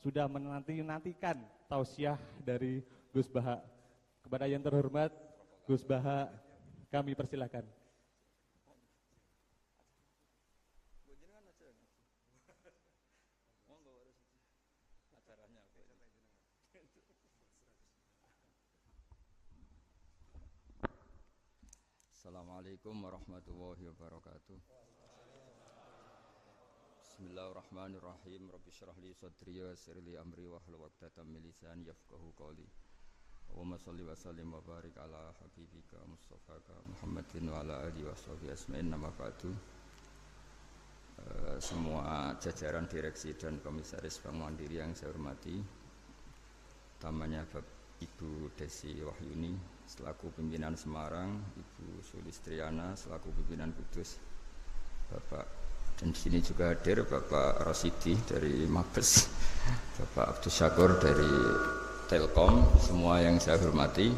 sudah menanti-nantikan tausiah dari Gus Baha. Kepada yang terhormat Gus Baha, kami persilakan. Assalamualaikum warahmatullahi wabarakatuh. Bismillahirrahmanirrahim. Rabbi syrah li sadri wa yassir li amri wahlul 'uqdatam min lisani yafqahu qawli. Allahumma shalli wa sallim wa barik ala habibika Mustafaka Muhammadin wa ala alihi washabihi asma'in. Nama ba'du. Semua jajaran direksi dan komisaris Bank Mandiri yang saya hormati, utamanya Ibu Desi Wahyuni selaku pimpinan Semarang, Ibu Sulistriana selaku pimpinan Kudus, Bapak, dan di sini juga hadir Bapak Rosidi dari Mabes, Bapak Abdus Syakur dari Telkom, semua yang saya hormati.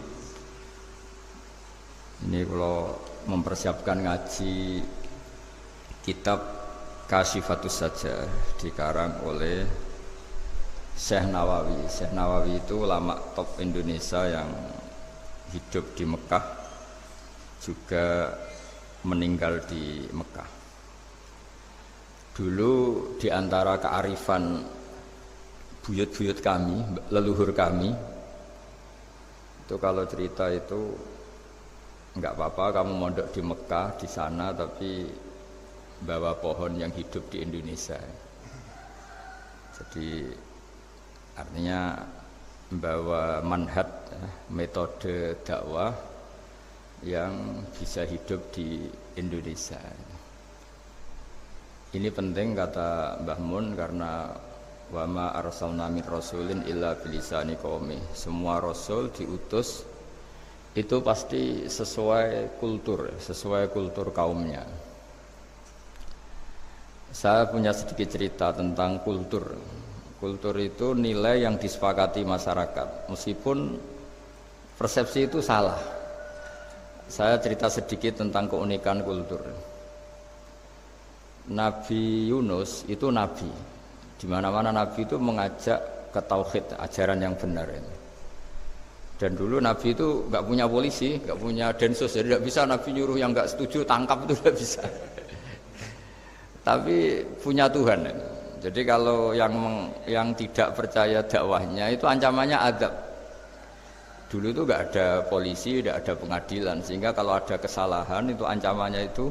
Ini kalau mempersiapkan ngaji kitab Kasyifatus Saja dikarang oleh Syekh Nawawi. Syekh Nawawi itu ulama top Indonesia yang hidup di Mekah, juga meninggal di Mekah. Dulu di antara kearifan buyut-buyut kami, leluhur kami, itu kalau cerita itu enggak apa-apa kamu mondok di Mekah di sana, tapi bawa pohon yang hidup di Indonesia. Jadi artinya membawa manhaj, metode dakwah yang bisa hidup di Indonesia. Ini penting kata Mbah Mun, karena wa ma arsalna min rasulin illa bilisani qaumi. Semua rasul diutus itu pasti sesuai kultur kaumnya. Saya punya sedikit cerita tentang kultur. Kultur itu nilai yang disepakati masyarakat, meskipun persepsi itu salah. Saya cerita sedikit tentang keunikan kultur. Nabi Yunus itu nabi. Di mana-mana nabi itu mengajak ke tauhid, ajaran yang benar. Dan dulu nabi itu nggak punya polisi, nggak punya densus, jadi nggak bisa nabi nyuruh yang nggak setuju tangkap, itu nggak bisa. Tapi punya Tuhan. Jadi kalau yang tidak percaya dakwahnya itu ancamannya azab. Dulu itu nggak ada polisi, nggak ada pengadilan, sehingga kalau ada kesalahan itu ancamannya itu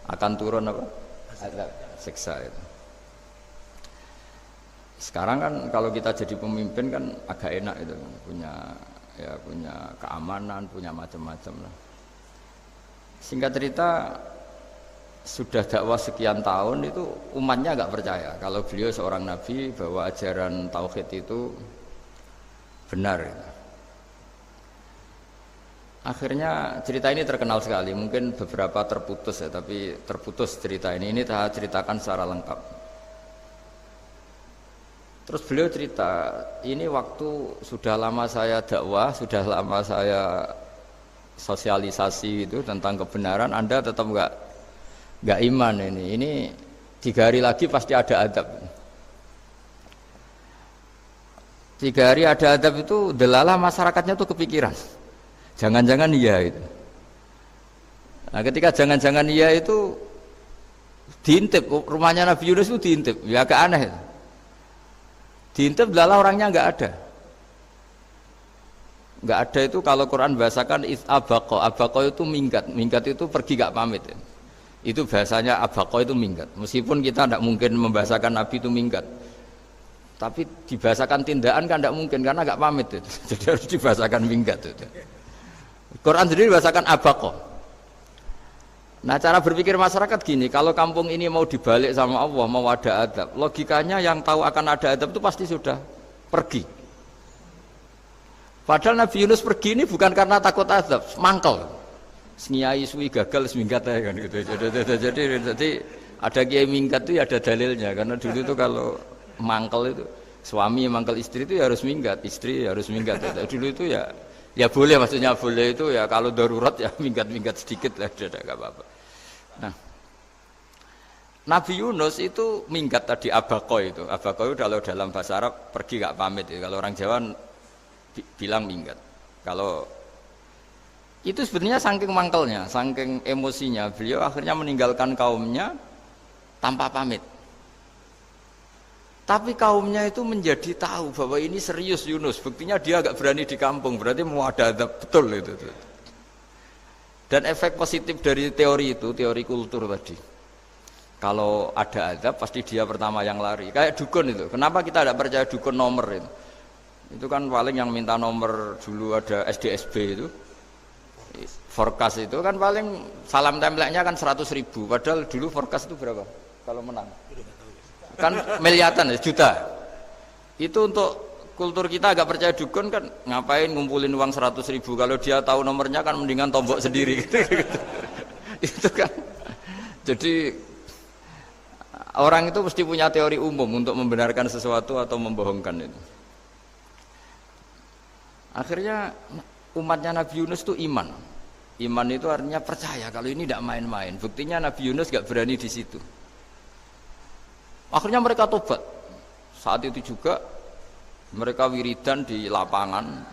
akan turun apa? Azab, siksa itu. Sekarang kan kalau kita jadi pemimpin kan agak enak itu, punya keamanan, punya macam-macam lah. Singkat cerita, sudah dakwah sekian tahun itu umatnya nggak percaya kalau beliau seorang nabi, bahwa ajaran tauhid itu benar. Akhirnya cerita ini terkenal sekali, mungkin beberapa terputus ya, tapi terputus cerita ini saya ceritakan secara lengkap. Terus beliau cerita, ini waktu sudah lama saya dakwah, sudah lama saya sosialisasi itu tentang kebenaran, Anda tetap nggak iman ini 3 hari lagi pasti ada adab. 3 hari ada adab itu delalah masyarakatnya tuh kepikiran, jangan-jangan iya itu. Nah ketika jangan-jangan iya itu diintip, rumahnya Nabi Yunus itu diintip, ya agak aneh. Diintip delalah orangnya nggak ada itu. Kalau Quran bahasakan abaqo itu minggat itu pergi nggak pamit ya. Itu bahasanya abaqo itu minggat. Meskipun kita tidak mungkin membahasakan Nabi itu minggat, tapi dibahasakan tindakan kan tidak mungkin karena nggak pamit itu. Jadi harus dibahasakan minggat itu. Quran sendiri bahasakan abaqo. Nah cara berpikir masyarakat gini, kalau kampung ini mau dibalik sama Allah, mau ada adab, logikanya yang tahu akan ada adab itu pasti sudah pergi. Padahal Nabi Yunus pergi ini bukan karena takut adab, mangkel. Sengiai suwi gagal seminggat ya kan gitu. Jadi ada kiai minggat itu ya ada dalilnya, karena dulu itu kalau mangkel itu suami mangkel istri itu ya harus minggat, istri harus minggat. Dulu itu ya boleh, maksudnya boleh itu ya kalau darurat ya minggat sedikit lah, tidak apa-apa. Nah Nabi Yunus itu minggat tadi abaqo itu. Abaqo itu kalau dalam bahasa Arab pergi gak pamit ya. Kalau orang Jawa bilang minggat. Kalau itu sebenarnya saking mangkelnya, saking emosinya, beliau akhirnya meninggalkan kaumnya tanpa pamit. Tapi kaumnya itu menjadi tahu bahwa ini serius Yunus. Buktinya dia agak berani di kampung, berarti mau ada adab betul itu. Dan efek positif dari teori itu, teori kultur tadi. Kalau ada azab pasti dia pertama yang lari. Kayak dukun itu. Kenapa kita tidak percaya dukun nomor itu? Itu kan paling yang minta nomor dulu ada SDSB itu. Forecast itu kan paling salam template-nya kan 100.000. Padahal dulu forecast itu berapa? Kalau menang. Kan miliaran ya, juta. Itu untuk kultur kita agak percaya dukun kan ngapain ngumpulin uang 100.000 kalau dia tahu nomornya kan mendingan tombok sendiri gitu. Itu kan. Jadi orang itu mesti punya teori umum untuk membenarkan sesuatu atau membohongkan itu. Akhirnya umatnya Nabi Yunus itu iman. Iman itu artinya percaya kalau ini tidak main-main. Buktinya Nabi Yunus gak berani di situ. Akhirnya mereka tobat. Saat itu juga mereka wiridan di lapangan,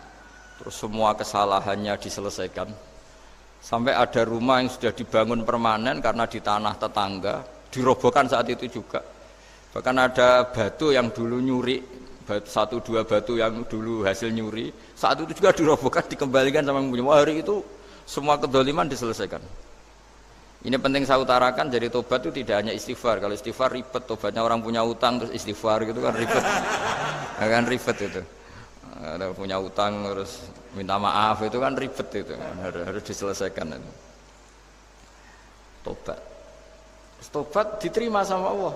terus semua kesalahannya diselesaikan. Sampai ada rumah yang sudah dibangun permanen karena di tanah tetangga, dirobohkan saat itu juga. Bahkan ada batu yang dulu nyuri, satu dua batu yang dulu hasil nyuri, saat itu juga dirobohkan, dikembalikan sama yang punya. Hari itu semua kedoliman diselesaikan. Ini penting saya utarakan, jadi tobat itu tidak hanya istighfar. Kalau istighfar ribet, tobatnya orang punya utang terus istighfar gitu kan ribet. Kan ribet itu. Ada punya utang terus minta maaf itu kan ribet itu. Harus diselesaikan itu. Tobat. Tobat diterima sama Allah.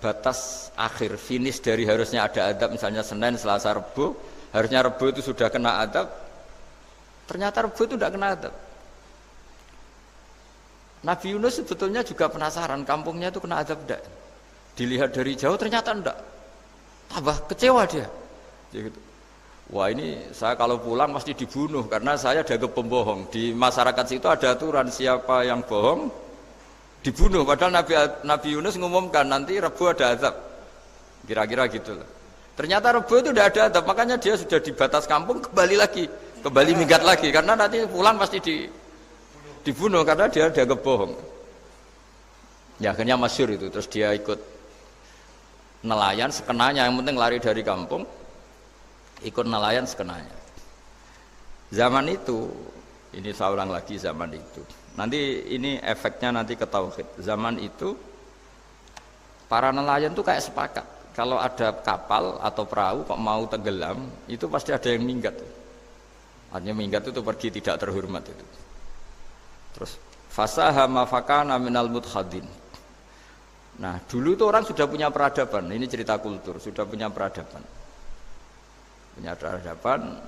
Batas akhir finish dari harusnya ada adab misalnya Senin, Selasa, Rabu, harusnya Rabu itu sudah kena adab. Ternyata Rabu itu tidak kena adab. Nabi Yunus sebetulnya juga penasaran kampungnya itu kena adab enggak. Dilihat dari jauh ternyata enggak. Tambah kecewa dia. Gitu. Wah ini saya kalau pulang pasti dibunuh karena saya dianggap pembohong. Di masyarakat situ ada aturan siapa yang bohong dibunuh. Padahal Nabi Yunus mengumumkan nanti Rabu ada azab. Kira-kira gitu lah. Ternyata Rabu itu tidak ada azab, makanya dia sudah di batas kampung kembali minggat lagi karena nanti pulang pasti dibunuh karena dia dianggap bohong. Ya akhirnya masyhur itu, terus dia ikut nelayan sekenanya, yang penting lari dari kampung, ikut nelayan sekenanya. Zaman itu, ini saya ulang lagi zaman itu. Nanti ini efeknya nanti ke tauhid. Zaman itu para nelayan tuh kayak sepakat. Kalau ada kapal atau perahu kok mau tenggelam, itu pasti ada yang minggat. Artinya minggat itu pergi tidak terhormat itu. Terus fasahama fakana minal mudhadin. Nah, dulu itu orang sudah punya peradaban. Ini cerita kultur, sudah punya peradaban. Punya peradaban.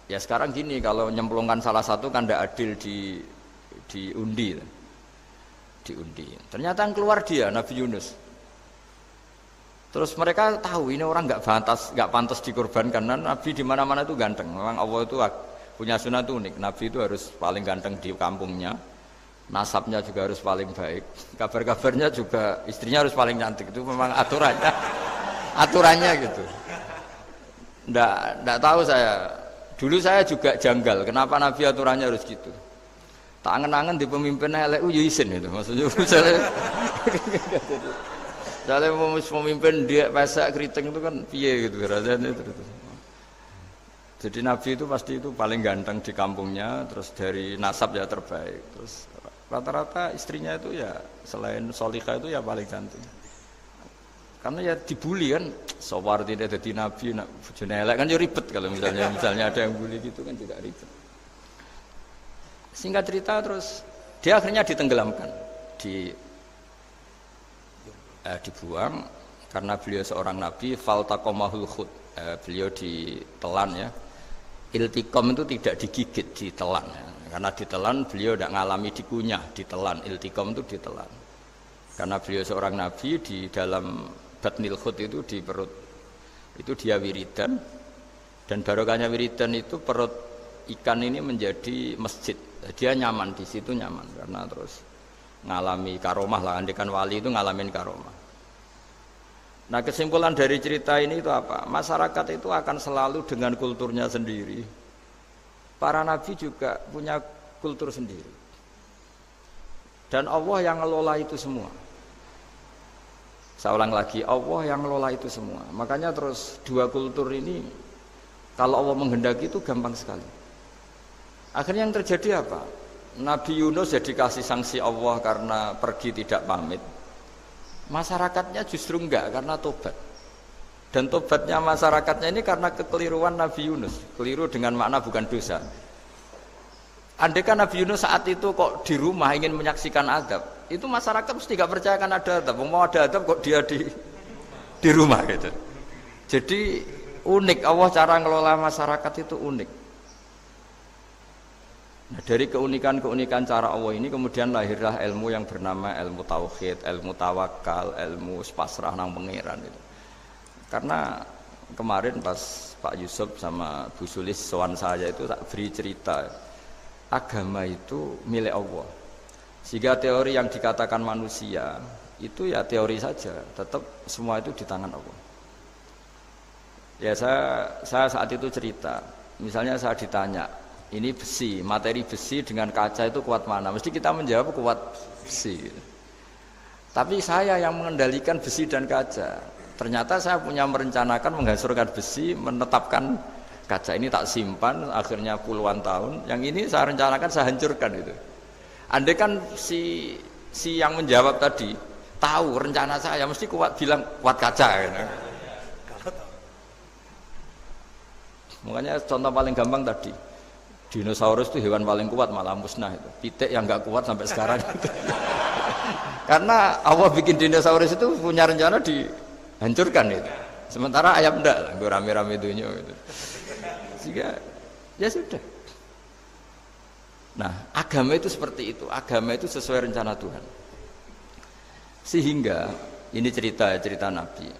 Ya sekarang gini, kalau nyemplungkan salah satu kan tidak adil diundi. Diundi. Ternyata yang keluar dia Nabi Yunus. Terus mereka tahu ini orang nggak pantas dikorbankan. Karena Nabi di mana-mana itu ganteng. Memang Allah itu punya sunah itu unik. Nabi itu harus paling ganteng di kampungnya. Nasabnya juga harus paling baik. Kabar-kabarnya juga istrinya harus paling cantik. Itu memang aturannya gitu. Nggak tahu saya. Dulu saya juga janggal. Kenapa Nabi aturannya harus gitu? Tak angen-angen di pemimpinnya LU izin itu. Maksudnya misalnya pemimpin dia pesak keriting itu kan piye gitu rasanya itu. Jadi Nabi itu pasti itu paling ganteng di kampungnya, terus dari nasab ya terbaik, terus rata-rata istrinya itu ya selain solihah itu ya paling cantik. Karena ya dibully kan, sowar tidak jadi Nabi, bojone elek kan ya ribet kalau misalnya ada yang bully gitu kan juga ribet. Singkat cerita terus dia akhirnya ditenggelamkan, dibuang karena beliau seorang Nabi, faltaqamahul khut, beliau ditelan ya. Iltiqam itu tidak digigit, ditelan ya. Karena ditelan beliau tidak ngalami dikunyah, ditelan. Iltiqam itu ditelan. Karena beliau seorang Nabi, di dalam batnil khut itu di perut itu dia wiridan, dan barokahnya wiridan itu perut ikan ini menjadi masjid. Dia nyaman di situ, nyaman karena terus ngalami karomah lah, andikan wali itu ngalamin karomah. Nah kesimpulan dari cerita ini itu apa? Masyarakat itu akan selalu dengan kulturnya sendiri. Para nabi juga punya kultur sendiri. Dan Allah yang ngelola itu semua. Saya ulang lagi, Allah yang ngelola itu semua. Makanya terus dua kultur ini kalau Allah menghendaki itu gampang sekali. Akhirnya yang terjadi apa? Nabi Yunus jadi kasih sanksi Allah karena pergi tidak pamit. Masyarakatnya justru enggak karena tobat. Dan tobatnya masyarakatnya ini karena kekeliruan Nabi Yunus. Keliru dengan makna bukan dosa. Andai kan Nabi Yunus saat itu kok di rumah ingin menyaksikan adab, itu masyarakat mesti gak percaya kan ada adab. Mau ada adab kok dia di rumah gitu. Jadi unik, Allah cara ngelola masyarakat itu unik. Nah, dari keunikan-keunikan cara Allah ini kemudian lahirlah ilmu yang bernama ilmu tauhid, ilmu tawakal, ilmu pasrah nang pangeran itu. Karena kemarin pas Pak Yusuf sama Bu Sulis sowan saya itu tak beri cerita, agama itu milik Allah. Sehingga teori yang dikatakan manusia itu ya teori saja, tetap semua itu di tangan Allah. Ya saya saat itu cerita, misalnya saya ditanya, ini besi, materi besi dengan kaca itu kuat mana? Mesti kita menjawab kuat besi. Tapi saya yang mengendalikan besi dan kaca. Ternyata saya punya merencanakan menghancurkan besi, menetapkan kaca ini tak simpan, akhirnya puluhan tahun. Yang ini saya rencanakan saya hancurkan itu. Andai kan si yang menjawab tadi tahu rencana saya, mesti kuat bilang kuat kaca. Gitu. Makanya contoh paling gampang tadi. Dinosaurus itu hewan paling kuat malah musnah itu. Pitik yang nggak kuat sampai sekarang itu. Karena Allah bikin dinosaurus itu punya rencana dihancurkan itu. Sementara ayam enggak lah, gue rame-rame dunia itu. Sehingga ya sudah. Nah, agama itu seperti itu. Agama itu sesuai rencana Tuhan. Sehingga ini cerita Nabi.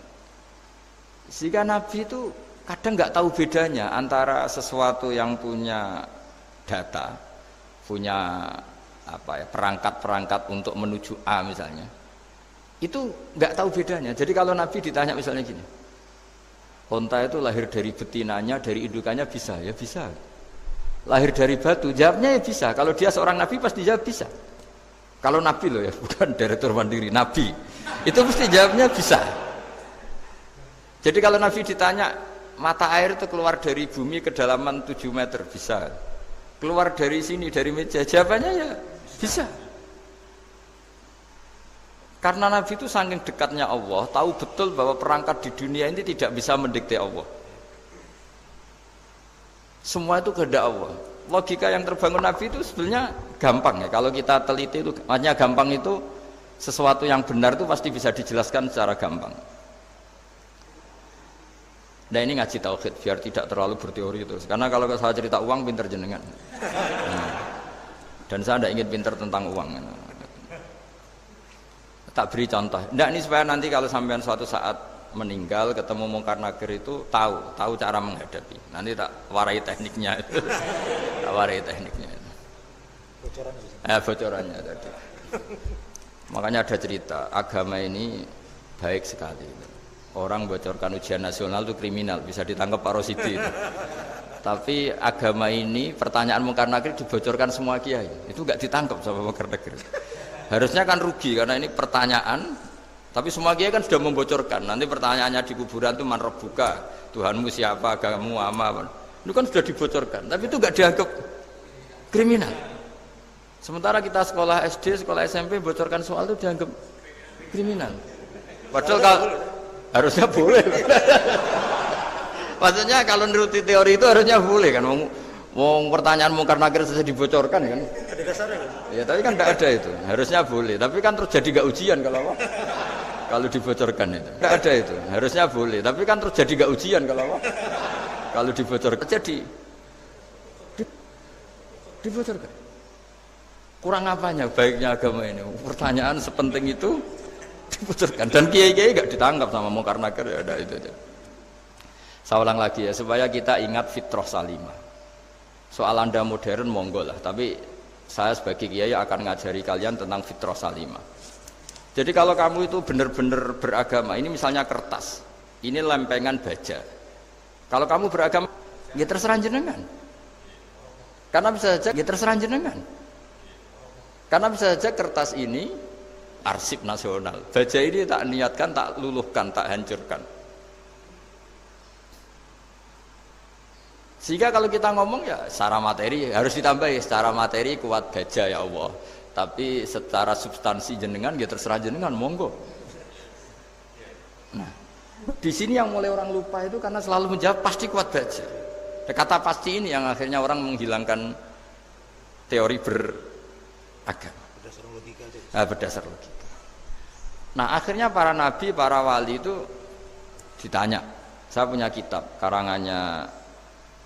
Sehingga Nabi itu kadang nggak tahu bedanya antara sesuatu yang punya data, punya perangkat-perangkat untuk menuju A misalnya, itu nggak tahu bedanya. Jadi kalau Nabi ditanya misalnya gini, onta itu lahir dari betinanya, dari indukannya bisa, ya bisa. Lahir dari batu, jawabnya ya bisa. Kalau dia seorang Nabi pasti jawab bisa. Kalau Nabi loh ya, bukan direktur mandiri, Nabi, itu mesti jawabnya bisa. Jadi kalau Nabi ditanya, mata air itu keluar dari bumi kedalaman 7 meter, bisa. Keluar dari sini, dari meja, jawabannya ya bisa. Karena Nabi itu saking dekatnya Allah, tahu betul bahwa perangkat di dunia ini tidak bisa mendikte Allah. Semua itu kehendak Allah. Logika yang terbangun Nabi itu sebenarnya gampang ya. Kalau kita teliti itu, hanya gampang itu sesuatu yang benar itu pasti bisa dijelaskan secara gampang. Nah ini ngaji tauhid biar tidak terlalu berteori terus. Karena kalau saya cerita uang pinter jenengan. Dan saya tidak ingin pinter tentang uang. Tak beri contoh. Nah ini supaya nanti kalau sampean suatu saat meninggal ketemu mungkar nakir itu tahu cara menghadapi. Nanti tak warai tekniknya itu. Tak warai tekniknya itu. Bocorannya tadi. Makanya ada cerita agama ini baik sekali. Orang bocorkan ujian nasional itu kriminal, bisa ditangkap Pak Rosidi. Tapi agama ini pertanyaan mungkar nakir dibocorkan semua kiai, itu nggak ditangkap sama mungkar nakir. Harusnya kan rugi karena ini pertanyaan, tapi semua kiai kan sudah membocorkan. Nanti pertanyaannya di kuburan itu man rabbuka, Tuhanmu siapa, agamamu apa. Itu kan sudah dibocorkan, tapi itu nggak dianggap kriminal. Sementara kita sekolah SD, sekolah SMP bocorkan soal itu dianggap kriminal. Padahal kalau harusnya boleh. Maksudnya kalau menuruti teori itu harusnya boleh kan. Mau pertanyaan mungkar nakir saja dibocorkan kan. Ya tapi kan tidak ada itu. Harusnya boleh. Tapi kan terus jadi nggak ujian kalau dibocorkan itu. Tidak ada itu. Harusnya boleh. Tapi kan terus jadi nggak ujian kalau dibocorkan. Jadi dibocorkan. Kurang apanya baiknya agama ini? Pertanyaan sepenting itu dibocorkan dan kiai-kiai gak ditangkap sama mungkar nakir ya ada itu aja. Saya ulang lagi ya supaya kita ingat fitrah salimah. Soal Anda modern monggo lah, tapi saya sebagai kiai akan ngajari kalian tentang fitrah salimah. Jadi kalau kamu itu benar-benar beragama, ini misalnya kertas, ini lempengan baja. Kalau kamu beragama, ya terserah jenengan. Karena bisa saja, ya terserah jenengan. Karena bisa saja kertas ini arsip nasional. Baja ini tak niatkan, tak luluhkan, tak hancurkan. Sehingga kalau kita ngomong ya secara materi harus ditambahi, secara materi kuat baja ya Allah. Tapi secara substansi jenengan ya terserah jenengan, monggo. Nah, di sini yang mulai orang lupa itu karena selalu menjawab pasti kuat baja. Kata pasti ini yang akhirnya orang menghilangkan teori beragama. Berdasar logika. Nah, akhirnya para nabi, para wali itu ditanya. Saya punya kitab karangannya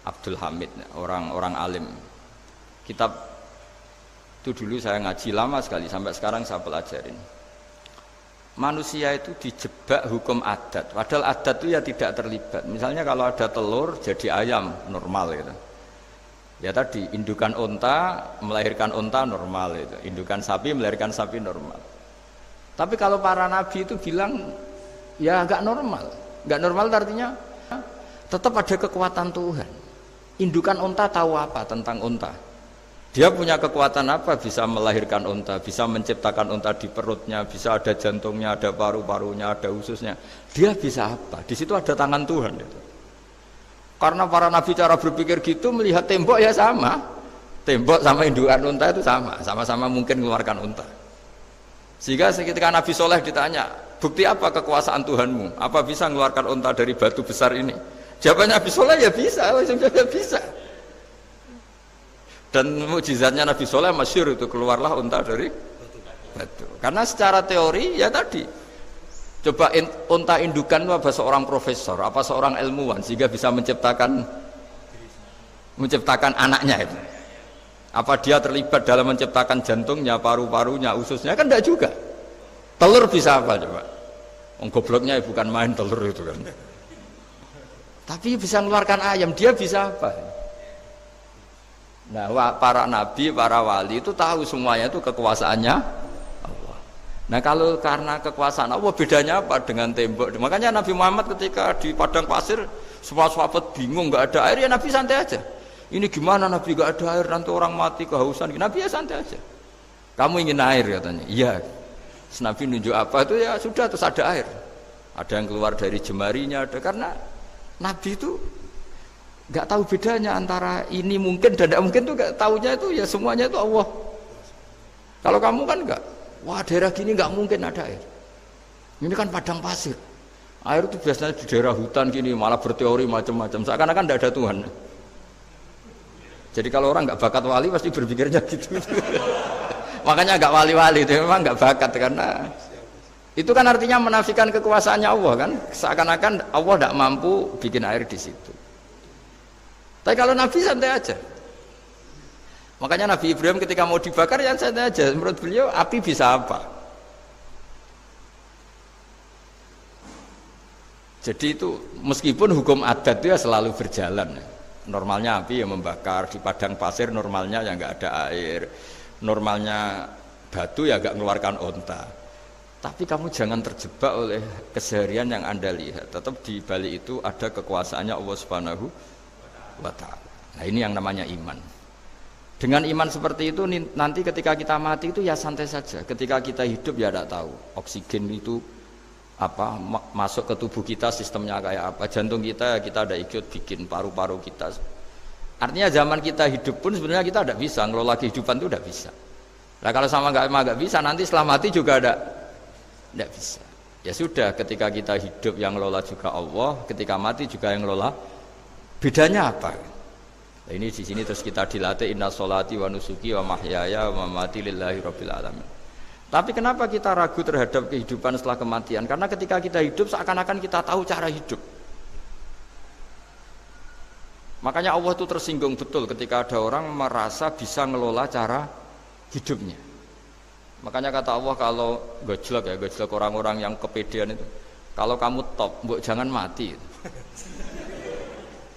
Abdul Hamid, orang alim. Kitab itu dulu saya ngaji lama sekali, sampai sekarang saya pelajarin. Manusia itu dijebak hukum adat, padahal adat itu ya tidak terlibat. Misalnya kalau ada telur jadi ayam normal gitu. Ya tadi indukan unta melahirkan unta normal itu, indukan sapi melahirkan sapi normal. Tapi kalau para nabi itu bilang ya nggak normal, nggak normal artinya tetap ada kekuatan Tuhan. Indukan unta tahu apa tentang unta? Dia punya kekuatan apa? Bisa melahirkan unta, bisa menciptakan unta di perutnya, bisa ada jantungnya, ada paru-parunya, ada ususnya. Dia bisa apa? Di situ ada tangan Tuhan. Itu. Karena para nabi cara berpikir gitu, melihat tembok ya sama. Tembok sama indukan unta itu sama, sama-sama mungkin mengeluarkan unta. Sehingga ketika Nabi Soleh ditanya, bukti apa kekuasaan Tuhanmu? Apa bisa mengeluarkan unta dari batu besar ini? Jawabannya Nabi Soleh ya bisa, ya bisa. Dan mukjizatnya Nabi Soleh masyhur itu keluarlah unta dari batu. Karena secara teori ya tadi, coba unta indukan itu apa seorang profesor, apa seorang ilmuwan sehingga bisa menciptakan anaknya itu. Apa dia terlibat dalam menciptakan jantungnya, paru-parunya, ususnya? Kan enggak juga. Telur bisa apa coba? Gobloknya bukan main telur itu kan. Tapi bisa mengeluarkan ayam, dia bisa apa? Nah, para nabi, para wali itu tahu semuanya itu kekuasaannya Allah. Nah, kalau karena kekuasaan Allah bedanya apa dengan tembok? Makanya Nabi Muhammad ketika di padang pasir semua sahabat bingung nggak ada air, ya Nabi santai aja. Ini gimana Nabi nggak ada air, nanti orang mati kehausan. Nabi ya santai aja. Kamu ingin air katanya? Iya. Nabi nunjuk apa itu ya sudah terus ada air. Ada yang keluar dari jemarinya, ada karena Nabi itu nggak tahu bedanya antara ini mungkin dan tidak mungkin tuh nggak tahunya itu ya semuanya itu Allah. Kalau kamu kan nggak, wah daerah gini nggak mungkin ada air. Ini kan padang pasir. Air itu biasanya di daerah hutan gini malah berteori macam-macam. Seakan-akan tidak ada Tuhan. Jadi kalau orang nggak bakat wali pasti berpikirnya gitu. Makanya nggak wali-wali itu memang nggak bakat karena itu kan artinya menafikan kekuasaannya Allah kan. Seakan-akan Allah tidak mampu bikin air di situ. Tapi kalau Nabi santai aja. Makanya Nabi Ibrahim ketika mau dibakar ya santai aja. Menurut beliau api bisa apa? Jadi itu meskipun hukum adat itu ya selalu berjalan. Normalnya api yang membakar di padang pasir, normalnya ya nggak ada air. Normalnya batu ya nggak mengeluarkan onta. Tapi kamu jangan terjebak oleh keseharian yang Anda lihat. Tetap di balik itu ada kekuasaannya Allah Subhanahu wa ta'ala. Nah ini yang namanya iman. Dengan iman seperti itu nanti ketika kita mati itu ya santai saja. Ketika kita hidup ya tidak tahu oksigen itu apa masuk ke tubuh kita sistemnya kayak apa. Jantung kita ada ikut bikin, paru-paru kita. Artinya zaman kita hidup pun sebenarnya kita tidak bisa ngelola kehidupan itu tidak bisa. Nah kalau sama nggak bisa nanti setelah mati juga tidak bisa. Ya sudah, ketika kita hidup yang ngelola juga Allah, ketika mati juga yang ngelola. Bedanya apa? Nah, ini di sini terus kita dilatih inna sholati wa nusuki wa mahyaya wa mamati lillahi rabbil alamin. Tapi kenapa kita ragu terhadap kehidupan setelah kematian? Karena ketika kita hidup seakan-akan kita tahu cara hidup. Makanya Allah itu tersinggung betul ketika ada orang merasa bisa ngelola cara hidupnya. Makanya kata Allah kalau gojlok orang-orang yang kepedean itu, kalau kamu top, mbok jangan mati.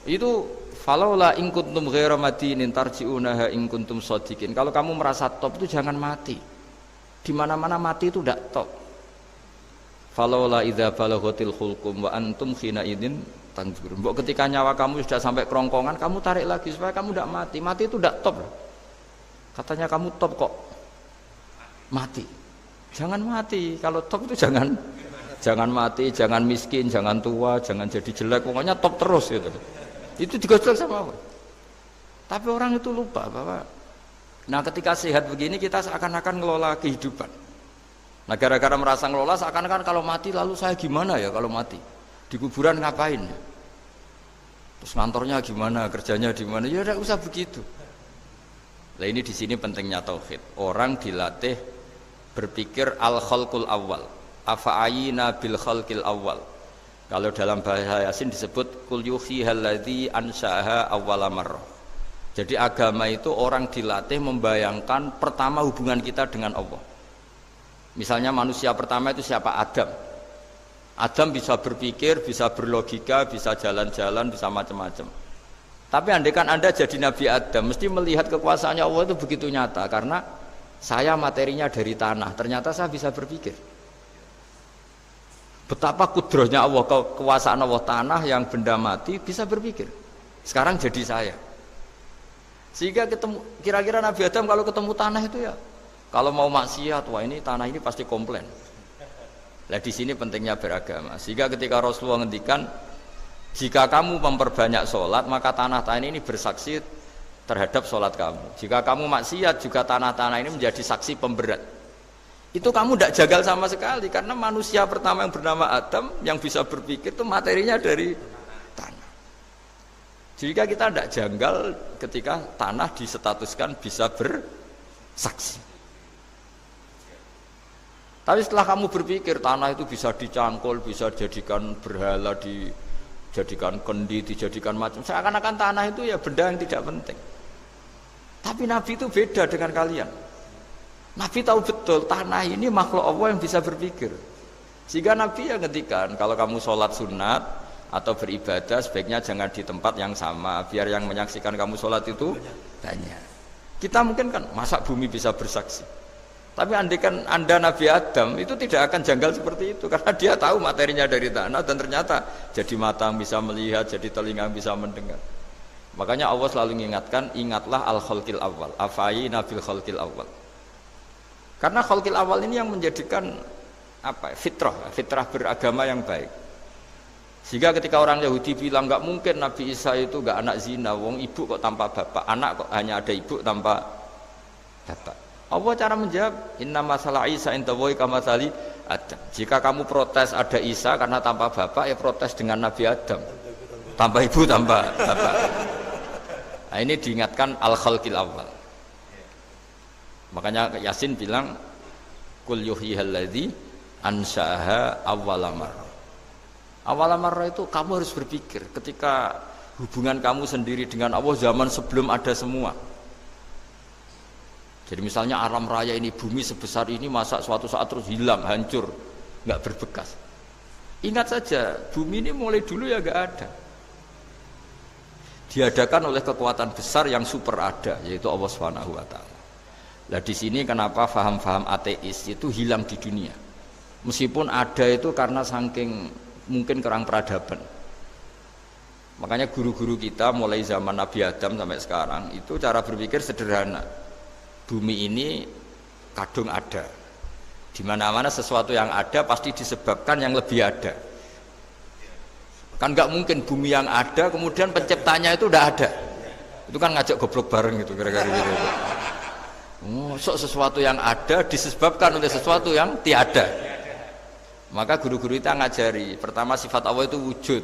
Itu Falaula in kuntum ghaira madinin tarji'unaha in kuntum shadiqin. Kalau kamu merasa top itu jangan mati. Di mana-mana mati itu tidak top. Falaula idza balaghatil hulqum wa antum khina idzin tanzurun. Mbok ketika nyawa kamu sudah sampai kerongkongan, kamu tarik lagi supaya kamu tidak mati. Mati itu tidak top. Katanya kamu top kok mati. Jangan mati. Kalau top itu jangan mati, jangan miskin, jangan tua, jangan jadi jelek. Pokoknya top terus gitu. Itu digosok sama Allah. Tapi orang itu lupa bahwa nah ketika sehat begini kita seakan-akan ngelola kehidupan. Nah gara-gara merasa ngelola seakan-akan kalau mati lalu saya gimana ya kalau mati? Di kuburan ngapain ya? Terus kantornya gimana, kerjanya di mana? Ya tidak usah begitu. Nah ini di sini pentingnya tauhid. Orang dilatih berpikir al-khalqul awal. Afa'ayina bil khalqil awal. Kalau dalam bahasa Yasin disebut kul yuhyihal ladzi ansha'aha awwala marrah. Jadi agama itu orang dilatih membayangkan pertama hubungan kita dengan Allah. Misalnya manusia pertama itu siapa? Adam. Adam bisa berpikir, bisa berlogika, bisa jalan-jalan, bisa macam-macam. Tapi andaikan Anda jadi Nabi Adam, mesti melihat kekuasaannya Allah itu begitu nyata. Karena saya materinya dari tanah, ternyata saya bisa berpikir. Betapa kudrohnya Allah, kekuasaan Allah, tanah yang benda mati bisa berpikir. Sekarang jadi saya. Sehingga kira-kira Nabi Adam kalau ketemu tanah itu ya, kalau mau maksiat, wah ini tanah ini pasti komplain. Nah di sini pentingnya beragama. Sehingga ketika Rasulullah ngendikan, jika kamu memperbanyak sholat, maka tanah-tanah ini bersaksi terhadap sholat kamu. Jika kamu maksiat, juga tanah-tanah ini menjadi saksi pemberat. Itu kamu tidak jagal sama sekali, karena manusia pertama yang bernama Adam yang bisa berpikir itu materinya dari tanah. Jika kita tidak janggal ketika tanah disetatuskan bisa bersaksi. Tapi setelah kamu berpikir tanah itu bisa dicangkul, bisa dijadikan berhala, dijadikan kendi, dijadikan macam, seakan-akan tanah itu ya benda yang tidak penting. Tapi Nabi itu beda dengan kalian. Nabi tahu betul tanah ini makhluk Allah yang bisa berpikir. Sehingga Nabi yang ngendikan kalau kamu sholat sunat atau beribadah sebaiknya jangan di tempat yang sama, biar yang menyaksikan kamu sholat itu banyak. Kita mungkin kan masa bumi bisa bersaksi. Tapi andaikan Anda Nabi Adam itu tidak akan janggal seperti itu, karena dia tahu materinya dari tanah dan ternyata jadi mata yang bisa melihat, jadi telinga yang bisa mendengar. Makanya Allah selalu mengingatkan, ingatlah al-khalqil awal, afayina bil khalqil awal. Karena khalqil awal ini yang menjadikan apa? Fitrah beragama yang baik. Sehingga ketika orang Yahudi bilang nggak mungkin Nabi Isa itu nggak anak zina, wong ibu kok tanpa bapak, anak kok hanya ada ibu tanpa bapak. Allah cara menjawab, inna masalah Isa intawoy kamasali Adam. Jika kamu protes ada Isa karena tanpa bapak, ya protes dengan Nabi Adam, tanpa ibu tanpa bapak. Nah ini diingatkan al-khalqil awal. Makanya Yasin bilang kul yuhyihal ladzi ansha'aha awwala marrah. Awwala marrah itu kamu harus berpikir ketika hubungan kamu sendiri dengan Allah zaman sebelum ada semua. Jadi misalnya alam raya ini, bumi sebesar ini masa suatu saat terus hilang, hancur, nggak berbekas. Ingat saja bumi ini mulai dulu ya nggak ada. Diadakan oleh kekuatan besar yang super ada, yaitu Allah Subhanahu wa taala. Nah di sini kenapa faham-faham ateis itu hilang di dunia. Meskipun ada itu karena saking mungkin kurang peradaban. Makanya guru-guru kita mulai zaman Nabi Adam sampai sekarang itu cara berpikir sederhana. Bumi ini kadung ada. Di mana-mana sesuatu yang ada pasti disebabkan yang lebih ada. Kan nggak mungkin bumi yang ada kemudian penciptanya itu udah ada. Itu kan ngajak goblok bareng gitu kira-kira gitu. Sesuatu yang ada disebabkan oleh sesuatu yang tiada. Maka guru-guru kita ngajari pertama sifat Allah itu wujud,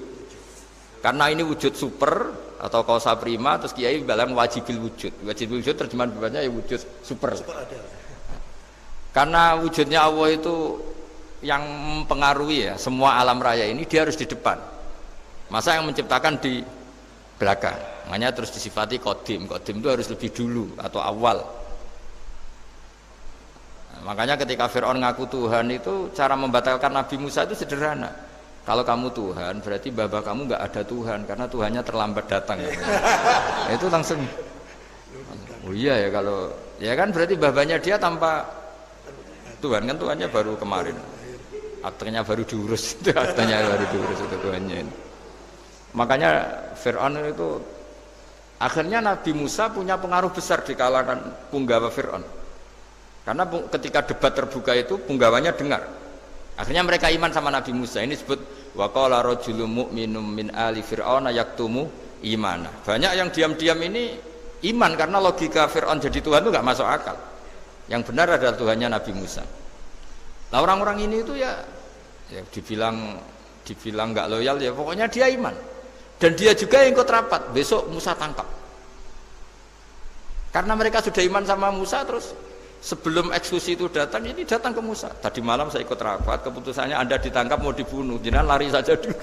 karena ini wujud super atau kausa prima, terus kiai bilang wajibil wujud. Wajibil wujud terjemahan bebasnya ya wujud super. Karena wujudnya Allah itu yang mempengaruhi ya semua alam raya ini, dia harus di depan. Masa yang menciptakan di belakang? Makanya terus disifati qadim. Qadim itu harus lebih dulu atau awal. Makanya ketika Fir'aun ngaku Tuhan itu cara membatalkan Nabi Musa itu sederhana. Kalau kamu Tuhan, berarti babah kamu nggak ada Tuhan karena Tuhannya terlambat datang. Itu langsung. Oh iya ya kalau ya kan berarti babahnya dia tanpa Tuhan kan Tuhannya baru kemarin. Aktenya baru diurus, itu aktenya baru diurus itu Tuhannya. Makanya Fir'aun itu akhirnya Nabi Musa punya pengaruh besar di kalangan punggawa Fir'aun. Karena ketika debat terbuka itu punggawanya dengar. Akhirnya mereka iman sama Nabi Musa. Ini disebut wa qala rajulun mu'minun min ali fir'auna yaktumu imana. Banyak yang diam-diam ini iman karena logika Fir'aun jadi Tuhan itu nggak masuk akal. Yang benar adalah Tuhannya Nabi Musa. Nah orang-orang ini itu ya dibilang nggak loyal ya pokoknya dia iman. Dan dia juga yang ikut rapat. Besok Musa tangkap. Karena mereka sudah iman sama Musa terus sebelum eksekusi itu datang, ini datang ke Musa. Tadi malam saya ikut rapat, keputusannya Anda ditangkap mau dibunuh, jangan lari saja dulu.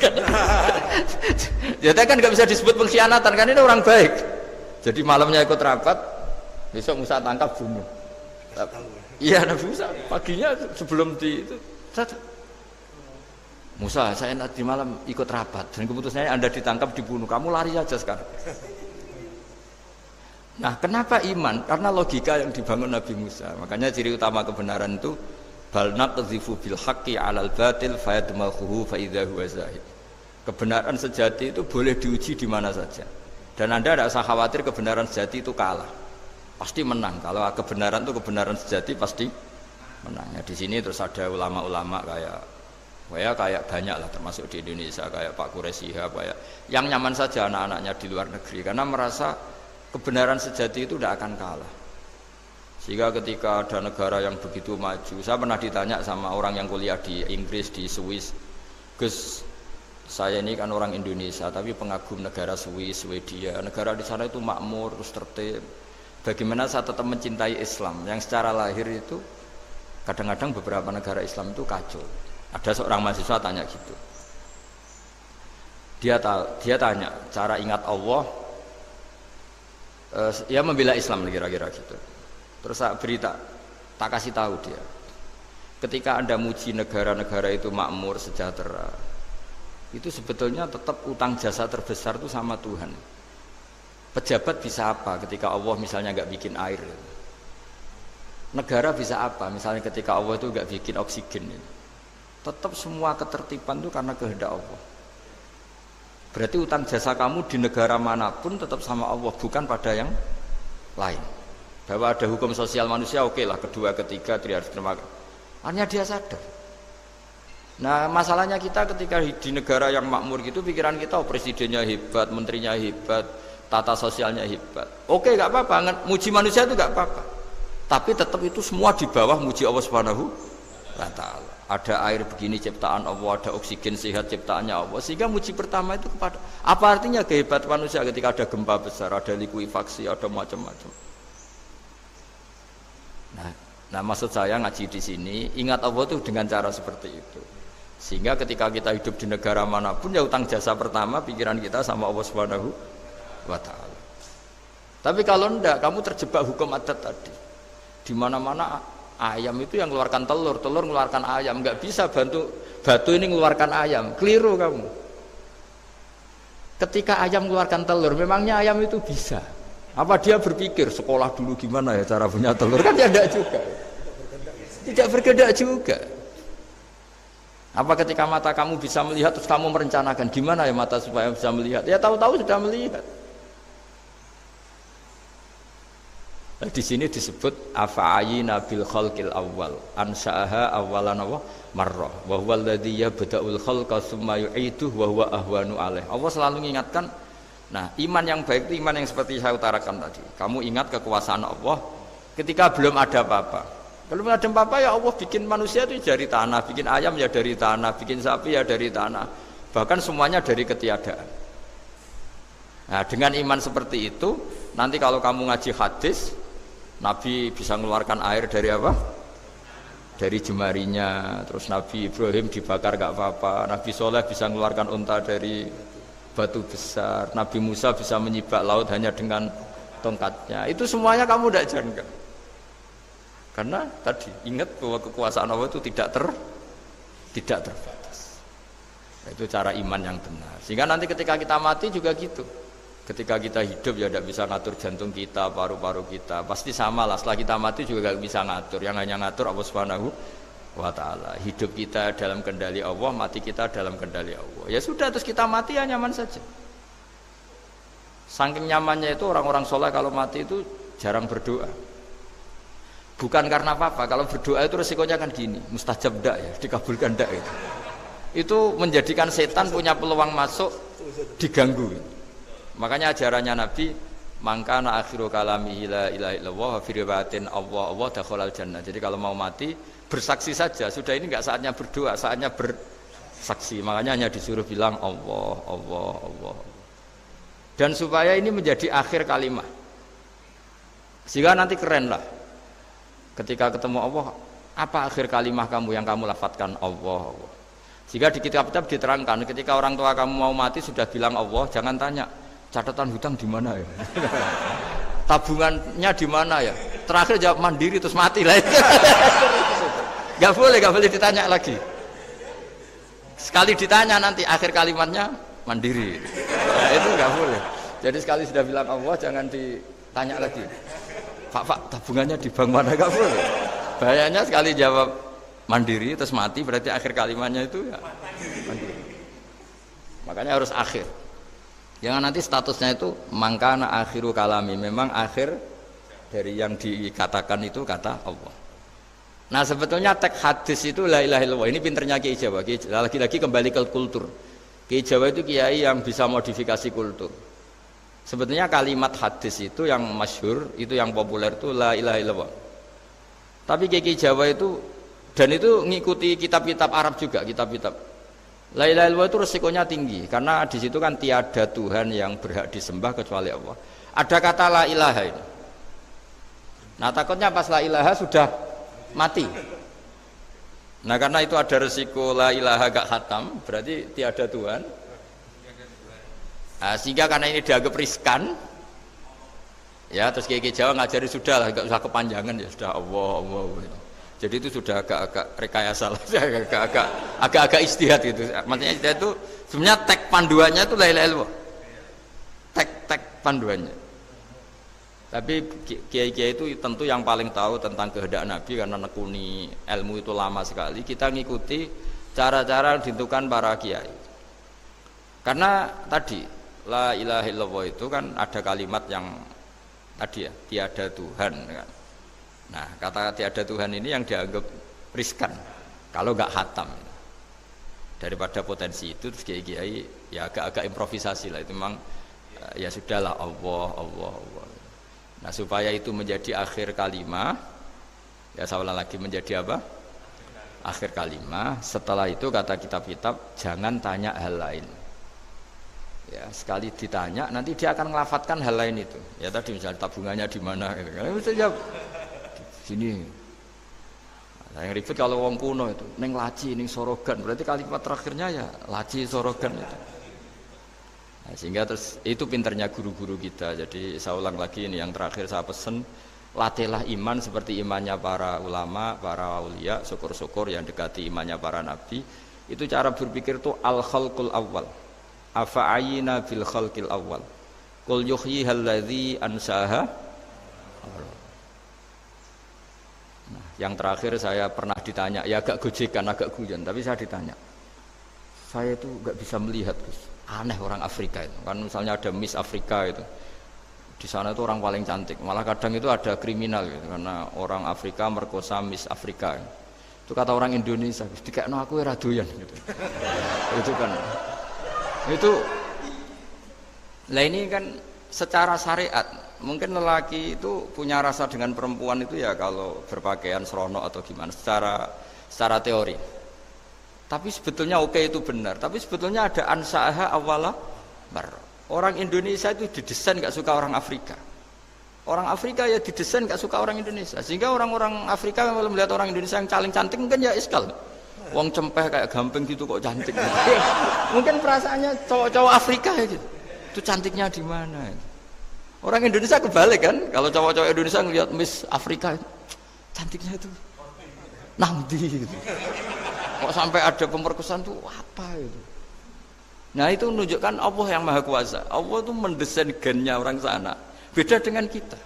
Jadi kan nggak bisa disebut pengkhianatan, kan ini orang baik. Jadi malamnya ikut rapat, besok Musa tangkap bunuh. Iya Nabi Musa paginya sebelum di itu, Musa saya nanti malam ikut rapat dan keputusannya Anda ditangkap dibunuh, kamu lari saja sekarang. Nah, kenapa iman? Karena logika yang dibangun Nabi Musa. Makanya ciri utama kebenaran itu bal naqdhifu bil haqqi 'alal batil fayadmaghuhu fa idza huwa zahid. Kebenaran sejati itu boleh diuji di mana saja. Dan Anda tidak usah khawatir kebenaran sejati itu kalah. Pasti menang. Kalau kebenaran itu kebenaran sejati pasti menang. Ya, di sini terus ada ulama-ulama kayak banyak lah termasuk di Indonesia kayak Pak Quraisy kayak yang nyaman saja anak-anaknya di luar negeri karena merasa kebenaran sejati itu tidak akan kalah. Sehingga ketika ada negara yang begitu maju, saya pernah ditanya sama orang yang kuliah di Inggris, di Swiss, Gus, saya ini kan orang Indonesia tapi pengagum negara Swiss, Swedia, negara di sana itu makmur, terus tertib. Bagaimana saya tetap mencintai Islam yang secara lahir itu kadang-kadang beberapa negara Islam itu kacau. Ada seorang mahasiswa tanya gitu. Dia tanya cara ingat Allah. Ya membela Islam kira-kira gitu. Terus saya berita, tak kasih tahu dia. Ketika Anda muji negara-negara itu makmur, sejahtera, itu sebetulnya tetap utang jasa terbesar itu sama Tuhan. Pejabat bisa apa ketika Allah misalnya nggak bikin air? Negara bisa apa misalnya ketika Allah itu nggak bikin oksigen? Tetap semua ketertiban itu karena kehendak Allah. Berarti utang jasa kamu di negara manapun tetap sama Allah, bukan pada yang lain. Bahwa ada hukum sosial manusia, oke lah, kedua, ketiga, dia harus terima. Hanya dia sadar. Nah masalahnya kita ketika di negara yang makmur gitu, pikiran kita oh, presidennya hebat, menterinya hebat, tata sosialnya hebat. Oke, nggak apa-apa, muji manusia itu nggak apa-apa. Tapi tetap itu semua di bawah muji Allah Subhanahu wa Ta'ala. Ada air begini ciptaan Allah, ada oksigen sehat ciptaannya Allah. Sehingga muji pertama itu kepada apa artinya kehebatan manusia ketika ada gempa besar, ada likuifaksi, ada macam-macam. Nah maksud saya ngaji di sini ingat Allah itu dengan cara seperti itu. Sehingga ketika kita hidup di negara manapun ya utang jasa pertama pikiran kita sama Allah Subhanahu wa Ta'ala. Tapi kalau enggak, kamu terjebak hukum adat tadi. Di mana-mana ayam itu yang mengeluarkan telur, telur mengeluarkan ayam, nggak bisa batu ini mengeluarkan ayam, keliru kamu. Ketika ayam mengeluarkan telur, memangnya ayam itu bisa? Apa dia berpikir sekolah dulu gimana ya cara punya telur? Kan tidak juga. Tidak bergerak juga. Apa ketika mata kamu bisa melihat terus kamu merencanakan gimana ya mata supaya bisa melihat? Ya tahu-tahu sudah melihat. Di sini disebut afa'ayina bil khalqil awwal ansa'aha awwalan marrah wa huwa alladhi yabda'ul khalqa tsumma yu'iduhu wa huwa ahwanu alaih. Allah selalu mengingatkan. Nah, iman yang baik itu iman yang seperti saya utarakan tadi. Kamu ingat kekuasaan Allah ketika belum ada apa-apa. Belum ada apa-apa ya Allah bikin manusia itu dari tanah, bikin ayam ya dari tanah, bikin sapi ya dari tanah. Bahkan semuanya dari ketiadaan. Nah, dengan iman seperti itu, nanti kalau kamu ngaji hadis Nabi bisa mengeluarkan air dari apa? Dari jemarinya. Terus Nabi Ibrahim dibakar gak apa-apa. Nabi Soleh bisa mengeluarkan unta dari batu besar. Nabi Musa bisa menyibak laut hanya dengan tongkatnya. Itu semuanya kamu tidak jangka. Karena tadi ingat bahwa kekuasaan Allah itu tidak terbatas. Itu cara iman yang benar. Sehingga nanti ketika kita mati juga gitu. Ketika kita hidup ya tidak bisa ngatur jantung kita, paru-paru kita. Pasti sama lah. Setelah kita mati juga gak bisa ngatur. Yang hanya ngatur Allah Subhanahu wa ta'ala. Hidup kita dalam kendali Allah, mati kita dalam kendali Allah. Ya sudah, terus kita mati ya nyaman saja. Saking nyamannya itu orang-orang soleh kalau mati itu jarang berdoa. Bukan karena apa-apa. Kalau berdoa itu resikonya kan gini, mustajab ndak ya, dikabulkan ndak itu. Itu menjadikan setan punya peluang masuk, diganggu. Makanya ajarannya Nabi, mangkana akhiru kalamihi la ilaha illallah wa fi riwayatin Allah dakhalal jannah. Jadi kalau mau mati bersaksi saja, sudah ini enggak saatnya berdoa, saatnya bersaksi. Makanya hanya disuruh bilang Allah, Allah, Allah. Dan supaya ini menjadi akhir kalimat. Sehingga nanti keren lah. Ketika ketemu Allah, apa akhir kalimat kamu yang kamu lafadzkan Allah, Allah. Sehingga di kitab-kitab diterangkan, ketika orang tua kamu mau mati sudah bilang Allah, jangan tanya catatan hutang di mana ya, tabungannya di mana ya, terakhir jawab mandiri terus mati lah. Gak boleh ditanya lagi. Sekali ditanya nanti akhir kalimatnya mandiri, nah, itu gak boleh. Jadi sekali sudah bilang Allah jangan ditanya lagi, Pak tabungannya di bank mana, gak boleh. Bahayanya sekali jawab mandiri terus mati, berarti akhir kalimatnya itu ya mandiri. Makanya harus akhir. Jangan nanti statusnya itu mangkana akhiru kalami, memang akhir dari yang dikatakan itu kata Allah. Nah sebetulnya teks hadis itu la ilaha illallah. Ini pinternya Kiai Jawa. Lagi-lagi kembali ke kultur. Kiai Jawa itu kiai yang bisa modifikasi kultur. Sebetulnya kalimat hadis itu yang masyhur, itu yang populer itu la ilaha illallah. Tapi Kiai Jawa itu, dan itu ngikuti kitab-kitab Arab juga, kitab-kitab. La ilaha illallah itu resikonya tinggi karena di situ kan tiada Tuhan yang berhak disembah kecuali Allah. Ada kata la ilaha ini. Nah takutnya pas la ilaha sudah mati. Nah karena itu ada resiko la ilaha gak khatam, berarti tiada Tuhan. Nah, sehingga karena ini dianggap riskan, ya terus Kiai Jawa ngajari sudah lah, gak usah kepanjangan ya sudah Allah Allah. Jadi itu sudah agak-agak rekayasa lah, agak-agak istihad gitu. Maksudnya istihad itu sebenarnya teks panduannya itu la ilaha illallah. Teks panduannya. Tapi kiai-kiai itu tentu yang paling tahu tentang kehendak Nabi karena nekuni ilmu itu lama sekali. Kita ngikuti cara-cara ditentukan para kiai. Karena tadi la ilaha illallah itu kan ada kalimat yang tadi ya, tiada Tuhan kan. Nah, kata tiada Tuhan ini yang dianggap riskan kalau nggak khatam. Daripada potensi itu, terus kiai-kiai ya agak-agak improvisasi lah. Itu memang ya sudahlah Allah, Allah, Allah. Nah, supaya itu menjadi akhir kalimat, ya saya ulang lagi menjadi apa? Akhir kalimat. Setelah itu kata kitab-kitab jangan tanya hal lain. Ya, sekali ditanya nanti dia akan ngelafatkan hal lain itu. Ya tadi misalnya tabungannya di mana gitu. Kan bisa jawab sini. Nah, yang ribet kalau wong kuno itu neng laci, neng sorogan, berarti kalimat terakhirnya ya laci sorogan itu. Nah, sehingga terus itu pinternya guru-guru kita. Jadi saya ulang lagi ini yang terakhir saya pesen, latihlah iman seperti imannya para ulama, para aulia, syukur-syukur yang dekati imannya para nabi. Itu cara berpikir itu al-khalqul awal. Afa'ayina bil khalqil awal. Qul yuhyihal ladzi ansaha. Nah, yang terakhir saya pernah ditanya, ya agak gojekan, agak guyon, tapi saya ditanya, saya itu nggak bisa melihat, Gus. Aneh orang Afrika itu, kan misalnya ada Miss Afrika itu, di sana itu orang paling cantik, malah kadang itu ada kriminal gitu, karena orang Afrika merkosa Miss Afrika. Itu kata orang Indonesia, dikekno aku ora doyan gitu. Itu kan, itu, lah ini kan secara syariat. Mungkin lelaki itu punya rasa dengan perempuan itu ya kalau berpakaian serono atau gimana secara teori. Tapi sebetulnya oke itu benar. Tapi sebetulnya ada ansaha awala bar. Orang Indonesia itu didesain gak suka orang Afrika. Orang Afrika ya didesain gak suka orang Indonesia. Sehingga orang-orang Afrika kalau melihat orang Indonesia yang paling cantik mungkin ya iskal. Wong cempeh kayak gampang gitu kok cantik. Mungkin perasaannya cowok-cowok Afrika ya gitu. Itu cantiknya di mana? Orang Indonesia kebalik kan, kalau cowok-cowok Indonesia ngelihat Miss Afrika cantiknya itu nangdi gitu. Kok sampai ada pemerkosaan tuh apa itu? Nah itu menunjukkan Allah yang maha kuasa. Allah itu mendesain gennya orang sana beda dengan kita.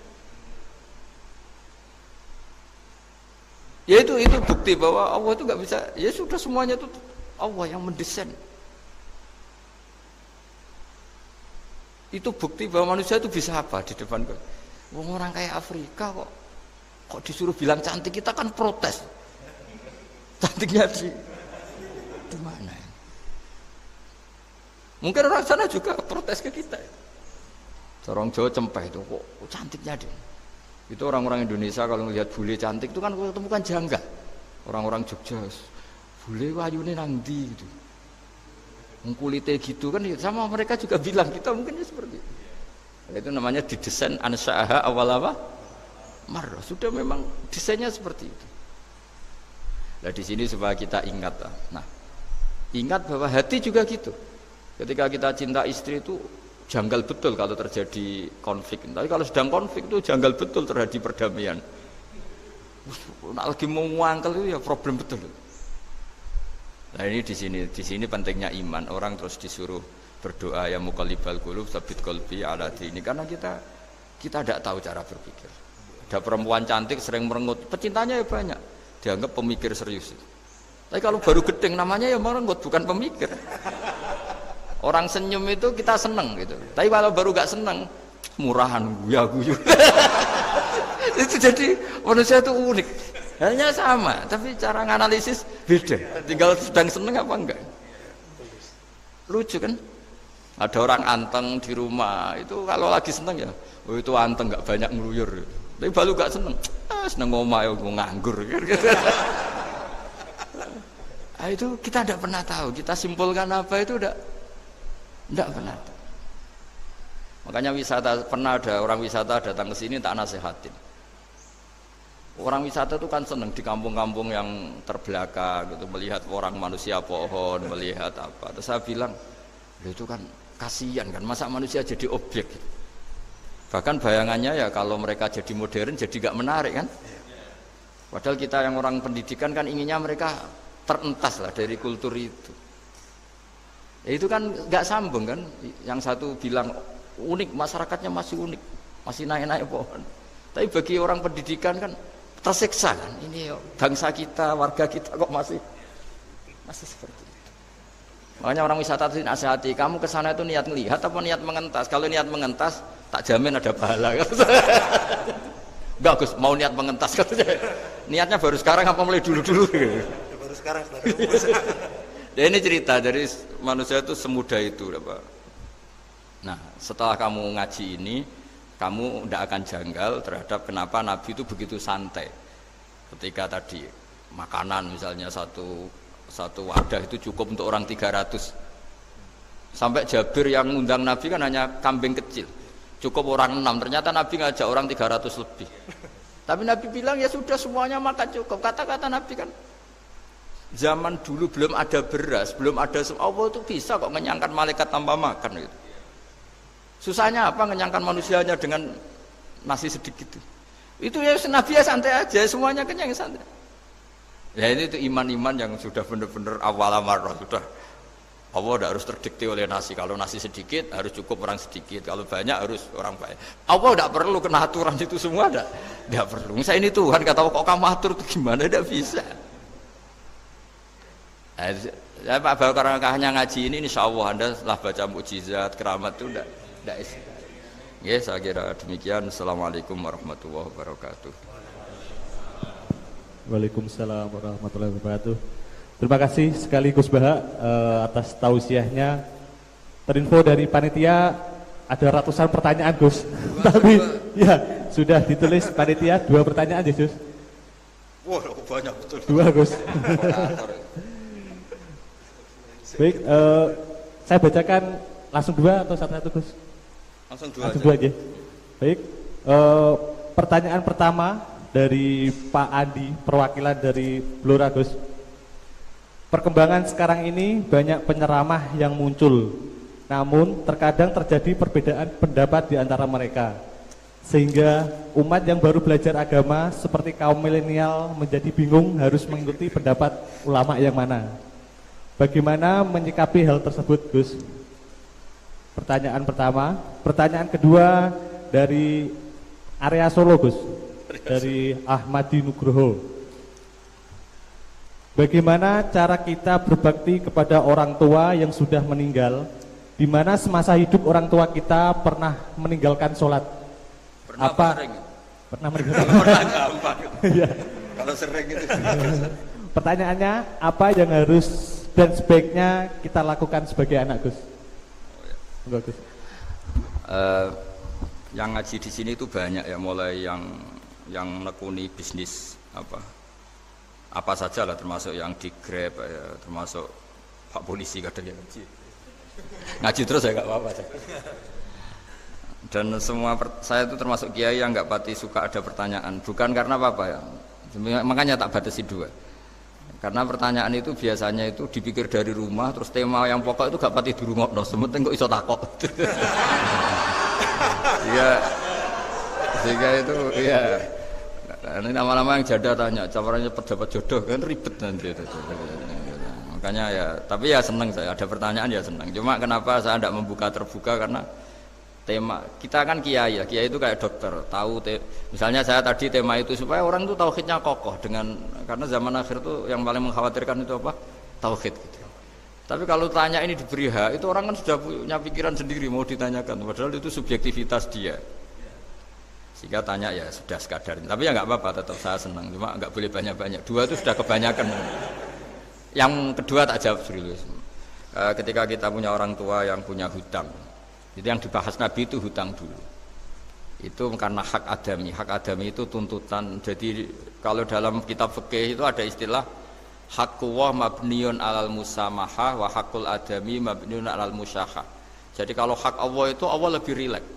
Ya itu bukti bahwa Allah itu nggak bisa. Ya sudah semuanya itu Allah yang mendesain. Itu bukti bahwa manusia itu bisa apa di depan gue. Orang kayak Afrika kok disuruh bilang cantik, kita kan protes. Cantiknya di mana? Mungkin orang sana juga protes ke kita. Orang Jawa cempeh itu kok cantiknya dia. Itu orang-orang Indonesia kalau melihat bule cantik itu kan ketemukan janggal. Orang-orang Jogja, bule wayune nang ndi gitu. Kulitnya gitu kan sama mereka juga bilang kita mungkin seperti itu. Itu namanya didesain ansa'aha awal apa? Marrah. Sudah memang desainnya seperti itu. Nah di sini supaya kita ingat. Nah, ingat bahwa hati juga gitu. Ketika kita cinta istri itu janggal betul kalau terjadi konflik. Tapi kalau sedang konflik itu janggal betul terjadi perdamaian. Nak lagi mau ngangkel itu ya problem betul. Nah ini di sini pentingnya iman. Orang terus disuruh berdoa ya muqallibal qulub tsabit qalbi ala dini, karena kita tidak tahu cara berpikir. Ada perempuan cantik sering merengut, pecintanya ya banyak, dianggap pemikir serius. Tapi kalau baru gedeng namanya ya merengut, bukan pemikir. Orang senyum itu kita seneng gitu. Tapi kalau baru gak seneng, murahan guya-guyu. Itu jadi manusia itu unik. Hanya sama, tapi cara nganalisis beda. Tinggal sedang seneng apa enggak. Lucu kan? Ada orang anteng di rumah, itu kalau lagi seneng ya, oh itu anteng gak banyak ngeluyur. Tapi baru gak seneng, seneng ngomah ya nganggur. Nah, itu kita tidak pernah tahu. Kita simpulkan apa itu tidak pernah tahu. Makanya pernah ada orang wisata datang ke sini tak nasihatin. Orang wisata itu kan seneng di kampung-kampung yang terbelakang gitu, melihat orang manusia pohon, melihat apa. Terus saya bilang, itu kan kasihan kan, masa manusia jadi objek. Bahkan bayangannya ya kalau mereka jadi modern jadi gak menarik kan. Padahal kita yang orang pendidikan kan inginnya mereka terentas lah dari kultur itu. Ya itu kan gak sambung kan. Yang satu bilang unik, masyarakatnya masih unik, masih naik-naik pohon. Tapi bagi orang pendidikan kan tersiksa kan. Ini bangsa kita, warga kita kok masih seperti itu. Makanya orang wisata itu nasihati, kamu ke sana itu niat melihat apa niat mengentas? Kalau niat mengentas, tak jamin ada pahala. Enggak Gus, mau niat mengentas katanya. Niatnya baru sekarang apa mulai dulu-dulu? Baru sekarang. Ya ini cerita dari manusia itu semudah itu, Pak. Nah, setelah kamu ngaji ini, kamu tidak akan janggal terhadap kenapa Nabi itu begitu santai. Ketika tadi makanan misalnya satu wadah itu cukup untuk orang 300. Sampai Jabir yang ngundang Nabi kan hanya kambing kecil, cukup orang 6. Ternyata Nabi ngajak orang 300 lebih. Tapi Nabi bilang ya sudah semuanya makan cukup. Kata-kata Nabi kan, zaman dulu belum ada beras, belum ada Allah itu bisa kok mengenyangkan malaikat tanpa makan gitu. Susahnya apa ngenyangkan manusianya dengan nasi sedikit itu ya Nabi ya santai aja, semuanya kenyang santai. Ya ini itu iman-iman yang sudah benar-benar awal amarah, sudah Allah tidak harus terdikte oleh nasi. Kalau nasi sedikit harus cukup orang sedikit, kalau banyak harus orang banyak. Allah tidak perlu kena aturan itu semua, tidak perlu. Saya ini Tuhan kata kok kamu atur itu gimana, tidak bisa. Saya Pak Barokahnya ngaji ini insya Allah Anda setelah baca mukjizat keramat itu tidak isi. Ya saya kira demikian. Assalamualaikum warahmatullahi wabarakatuh. Waalaikumsalam warahmatullahi wabarakatuh. Terima kasih sekali Gus Baha atas tausiahnya. Terinfo dari panitia ada ratusan pertanyaan Gus. Tapi ya sudah ditulis panitia 2 pertanyaan Yesus. Wah banyak betul. 2 Gus. Baik, saya bacakan langsung 2 atau satu-satu Gus? Langsung 2 aja. Baik, pertanyaan pertama dari Pak Andi, perwakilan dari Blora Gus. Perkembangan sekarang ini banyak penyeramah yang muncul, namun terkadang terjadi perbedaan pendapat di antara mereka, sehingga umat yang baru belajar agama seperti kaum milenial menjadi bingung harus mengikuti pendapat ulama yang mana. Bagaimana menyikapi hal tersebut, Gus? Pertanyaan pertama. Pertanyaan kedua dari area Solo, Gus. Dari Ahmadi Nugroho. Bagaimana cara kita berbakti kepada orang tua yang sudah meninggal, di mana semasa hidup orang tua kita pernah meninggalkan sholat? Pernah Apa? sering? Pernah meninggalkan. Pernah gampang. Iya. Kalau sering itu. Pertanyaannya, apa yang harus dan sebaiknya kita lakukan sebagai anak, Gus? Enggak, Gus. Yang ngaji di sini itu banyak ya, mulai yang nekuni bisnis apa saja lah, termasuk yang di Grab ya, termasuk Pak Polisi kadang yang ngaji terus ya nggak apa-apa. Dan semua saya itu termasuk kiai yang nggak pati suka ada pertanyaan, bukan karena apa ya, makanya tak batasi dua. Karena pertanyaan itu biasanya itu dipikir dari rumah, terus tema yang pokok itu gak pati di rumah, no, sementing kok iso takok. Sehingga itu ya. Ini nama-nama yang jada tanya, caranya dapat jodoh kan ribet nanti itu. Makanya ya, tapi ya senang saya ada pertanyaan ya senang. Cuma kenapa saya tidak membuka terbuka, karena tema kita kan kiai ya, kiai itu kayak dokter, tahu misalnya saya tadi tema itu supaya orang itu tauhidnya kokoh, karena zaman akhir itu yang paling mengkhawatirkan itu apa? Tauhid gitu. Tapi kalau tanya ini diberi hak, itu orang kan sudah punya pikiran sendiri mau ditanyakan, padahal itu subjektivitas dia. Sehingga tanya ya sudah sekadar. Tapi ya nggak apa-apa, tetap saya senang, cuma nggak boleh banyak-banyak. Dua itu sudah kebanyakan. Yang kedua tak jawab serius. Ketika kita punya orang tua yang punya hutang, itu yang dibahas Nabi itu hutang dulu. Itu karena hak adami. Hak adami itu tuntutan. Jadi kalau dalam kitab fikih itu ada istilah haqqullah mabniun alal musamahah wa haqqul adami mabniun alal musyahah. Jadi kalau hak Allah itu Allah lebih rileks.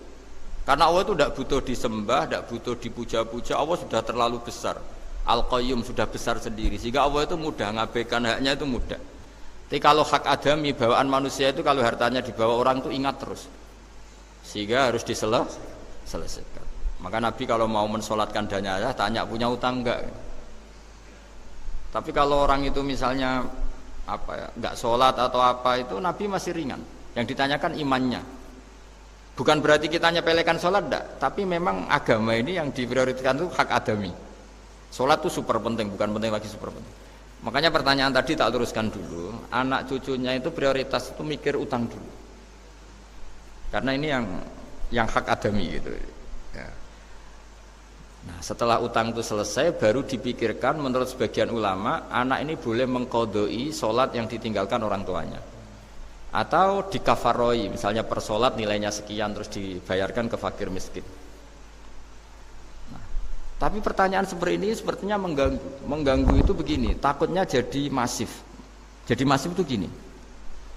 Karena Allah itu tidak butuh disembah, tidak butuh dipuja-puja. Allah sudah terlalu besar. Al-Qayyum sudah besar sendiri. Sehingga Allah itu mudah, ngabaikan haknya itu mudah. Tapi kalau hak adami, bawaan manusia itu kalau hartanya dibawa orang itu ingat terus. Sehingga harus diselesaikan. Maka Nabi kalau mau mensolatkan jenazah tanya punya utang enggak. Tapi kalau orang itu misalnya enggak sholat atau apa, itu Nabi masih ringan. Yang ditanyakan imannya. Bukan berarti kita nyepelekan sholat enggak, tapi memang agama ini yang diprioritaskan itu hak adami. Sholat itu super penting, bukan penting lagi super penting. Makanya pertanyaan tadi tak teruskan dulu. Anak cucunya itu prioritas itu mikir utang dulu. Karena ini yang hak adami gitu. Ya. Nah, setelah utang itu selesai, baru dipikirkan menurut sebagian ulama, anak ini boleh mengqodoi sholat yang ditinggalkan orang tuanya. Atau dikafaroi, misalnya per sholat nilainya sekian terus dibayarkan ke fakir miskin. Nah, tapi pertanyaan seperti ini sepertinya mengganggu. Mengganggu itu begini, takutnya jadi masif. Jadi masif itu gini,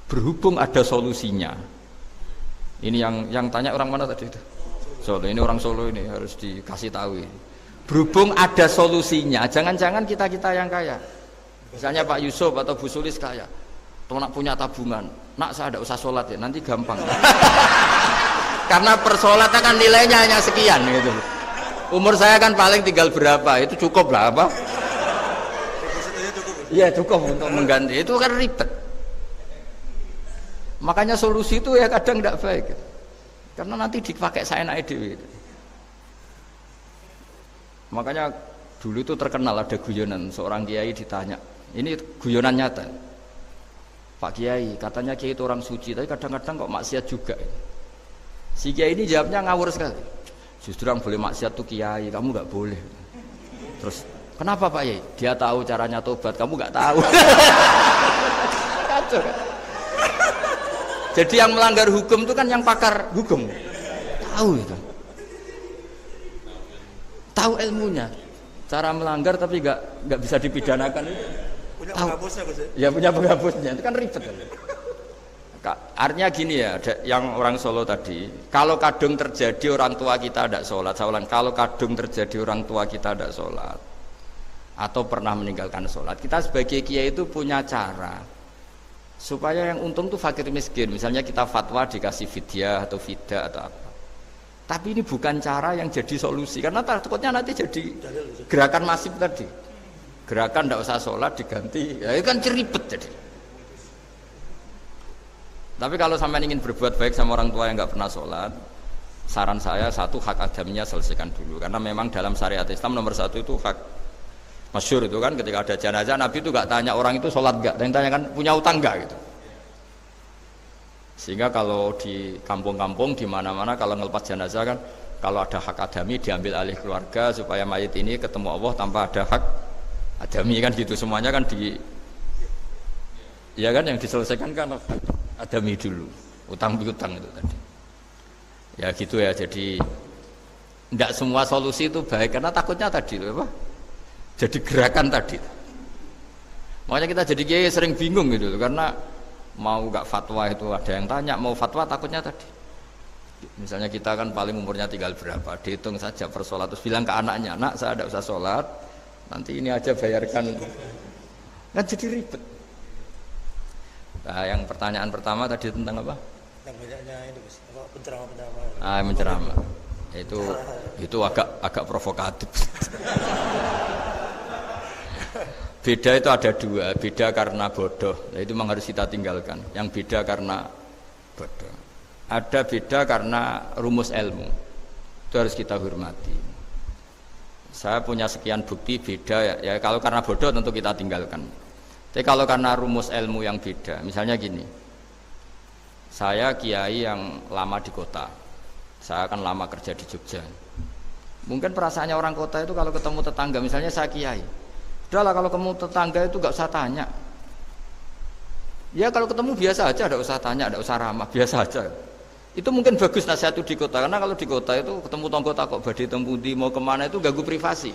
berhubung ada solusinya. Ini yang tanya orang mana tadi itu? Solo, ini orang Solo ini harus dikasih tahu. Berhubung ada solusinya, jangan-jangan kita yang kaya. Misalnya Pak Yusuf atau Bu Sulis kaya. Tuh nak punya tabungan, nak saya tidak usah sholat ya, nanti gampang. Karena per sholatnya kan nilainya hanya sekian gitu. Umur saya kan paling tinggal berapa, itu cukup lah apa? Iya cukup untuk mengganti, itu kan ribet. Makanya solusi itu ya kadang tidak baik. Karena nanti dipakai saya naik dewi. Makanya dulu itu terkenal ada guyonan, seorang kiai ditanya, ini guyonan nyata. Pak Kiai, katanya Kiai itu orang suci, tapi kadang-kadang kok maksiat juga. Si Kiai ini jawabnya ngawur sekali. Justru yang boleh maksiat tuh Kiai, kamu nggak boleh. Terus, kenapa Pak Kiai? Dia tahu caranya tobat, kamu nggak tahu. Kacau kan? Jadi yang melanggar hukum itu kan yang pakar hukum. Tahu itu. Tahu ilmunya. Cara melanggar tapi nggak bisa dipidanakan itu. Punya penghapusnya Gus ya? Punya penghapusnya, itu kan ribet. Artinya gini ya, yang orang Solo tadi, kalau kadung terjadi orang tua kita tidak sholat, saya ulang, kalau kadung terjadi orang tua kita tidak sholat atau pernah meninggalkan sholat, kita sebagai kiai itu punya cara supaya yang untung tuh fakir miskin. Misalnya kita fatwa dikasih fidyah atau fida atau apa. Tapi ini bukan cara yang jadi solusi, karena takutnya nanti jadi gerakan masif tadi. Gerakan tidak usah sholat diganti, ya itu kan ribet jadi. Tapi kalau sampean ingin berbuat baik sama orang tua yang nggak pernah sholat, saran saya satu, hak adamnya selesaikan dulu, karena memang dalam syariat Islam nomor satu itu hak masyhur itu kan, ketika ada jenazah Nabi itu nggak tanya orang itu sholat nggak, dan tanya kan punya utang nggak gitu. Sehingga kalau di kampung-kampung di mana-mana kalau ngelepas jenazah kan, kalau ada hak adami diambil alih keluarga supaya mayit ini ketemu Allah tanpa ada hak adami kan gitu, semuanya kan di ya kan yang diselesaikan kan adami dulu, utang piutang itu tadi. Ya gitu ya, jadi tidak semua solusi itu baik karena takutnya tadi loh apa? Jadi gerakan tadi. Makanya kita jadi kiai sering bingung gitu loh, karena mau nggak fatwa itu ada yang tanya, mau fatwa takutnya tadi. Misalnya kita kan paling umurnya tinggal berapa, dihitung saja per sholat, terus bilang ke anaknya, nak saya tidak usah sholat, nanti ini aja bayarkan, kan jadi ribet. Nah, yang pertanyaan pertama tadi tentang apa? Yang banyaknya itu Gus, apa penceramah-penceramah. Menceramah. Itu agak provokatif. Beda itu ada dua, beda karena bodoh, nah, itu memang harus kita tinggalkan. Yang beda karena bodoh. Ada beda karena rumus ilmu, itu harus kita hormati. Saya punya sekian bukti beda ya kalau karena bodoh tentu kita tinggalkan. Tapi kalau karena rumus ilmu yang beda, misalnya gini, saya kiai yang lama di kota, saya akan lama kerja di Jogja. Mungkin perasaannya orang kota itu kalau ketemu tetangga, misalnya saya kiai, udahlah kalau ketemu tetangga itu gak usah tanya. Ya kalau ketemu biasa aja, tidak usah tanya, tidak usah ramah, biasa aja. Itu mungkin bagus nasihat itu di kota, karena kalau di kota itu ketemu tonggo takok badhe tempundi mau kemana itu ganggu privasi.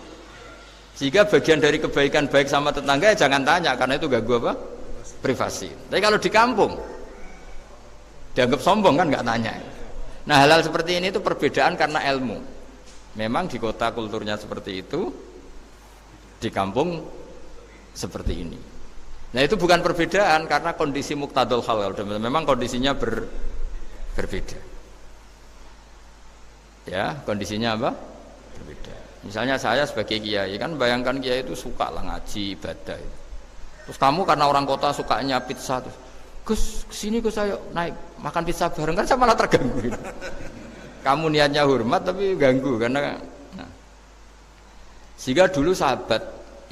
Sehingga bagian dari kebaikan baik sama tetangga ya jangan tanya, karena itu ganggu apa? Privasi. Tapi kalau di kampung dianggap sombong kan nggak tanya. Nah hal-hal seperti ini itu perbedaan karena ilmu. Memang di kota kulturnya seperti itu, di kampung seperti ini. Nah itu bukan perbedaan karena kondisi muqtadul hal, memang kondisinya berbeda. Ya, kondisinya apa? Berbeda. Misalnya saya sebagai kiai kan, bayangkan kiai itu suka lah ngaji ibadah. Terus kamu karena orang kota sukanya pizza, terus Gus kesini Gus saya naik makan pizza bareng, kan saya malah terganggu. Kamu niatnya hormat tapi ganggu karena. Nah. Sehingga dulu sahabat,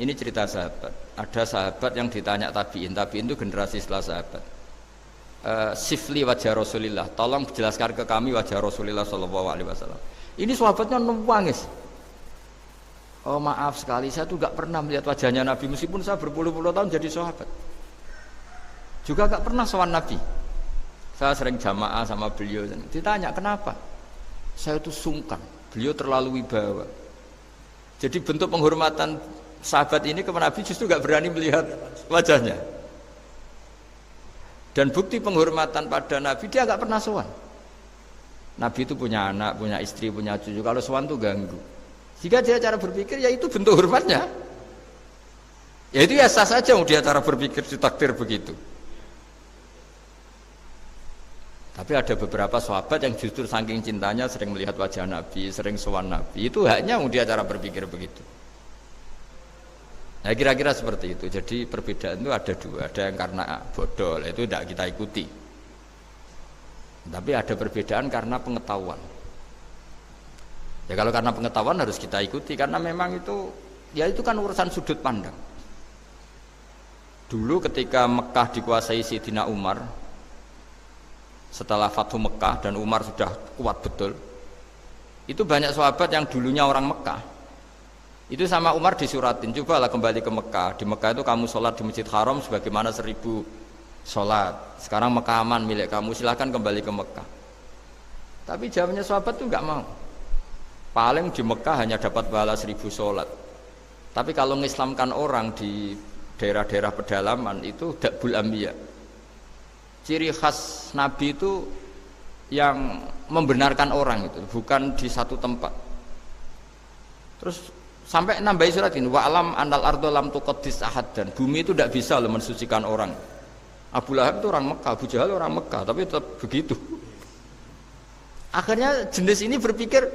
ini cerita sahabat, ada sahabat yang ditanya tabiin itu generasi setelah sahabat. Sifli wajah Rasulillah, tolong jelaskan ke kami wajah Rasulillah Shallallahu Alaihi Wasallam. Ini sahabatnya nangis. Oh maaf sekali, saya tuh gak pernah melihat wajahnya Nabi meskipun saya berpuluh-puluh tahun jadi sahabat. Juga gak pernah sowan Nabi. Saya sering jamaah sama beliau. Ditanya kenapa? Saya tuh sungkan. Beliau terlalu wibawa. Jadi bentuk penghormatan sahabat ini kepada Nabi justru gak berani melihat wajahnya. Dan bukti penghormatan pada Nabi, dia gak pernah sowan. Nabi itu punya anak, punya istri, punya cucu. Kalau sowan itu ganggu. Jika dia cara berpikir, ya itu bentuk hormatnya. Ya itu ya sah saja dia cara berpikir ditakdir begitu. Tapi ada beberapa sahabat yang justru saking cintanya sering melihat wajah Nabi, sering sowan Nabi. Itu haknya dia cara berpikir begitu. Nah kira-kira seperti itu. Jadi perbedaan itu ada dua. Ada yang karena bodoh, itu tidak kita ikuti. Tapi ada perbedaan karena pengetahuan. Ya kalau karena pengetahuan harus kita ikuti, karena memang itu, ya itu kan urusan sudut pandang. Dulu ketika Mekah dikuasai Sayyidina Umar, setelah Fathu Mekah dan Umar sudah kuat betul, itu banyak sahabat yang dulunya orang Mekah. Itu sama Umar disuratin, cobalah kembali ke Mekah. Di Mekah itu kamu sholat di Masjid Haram sebagaimana 1000 sholat. Sekarang Mekah aman milik kamu, silahkan kembali ke Mekah. Tapi jawabnya sahabat itu nggak mau. Paling di Mekah hanya dapat pahala 1000 sholat. Tapi kalau mengislamkan orang di daerah-daerah pedalaman itu dakbul ambiya. Ciri khas Nabi itu yang membenarkan orang itu, bukan di satu tempat. Terus sampai nambahi surat ini, wa alam andal ardo lam tuqaddis ahad, dan bumi itu tidak bisa loh mensucikan orang. Abu Lahab itu orang Mekah, Abu Jahal orang Mekah, tapi tetap begitu. Akhirnya jenis ini berpikir,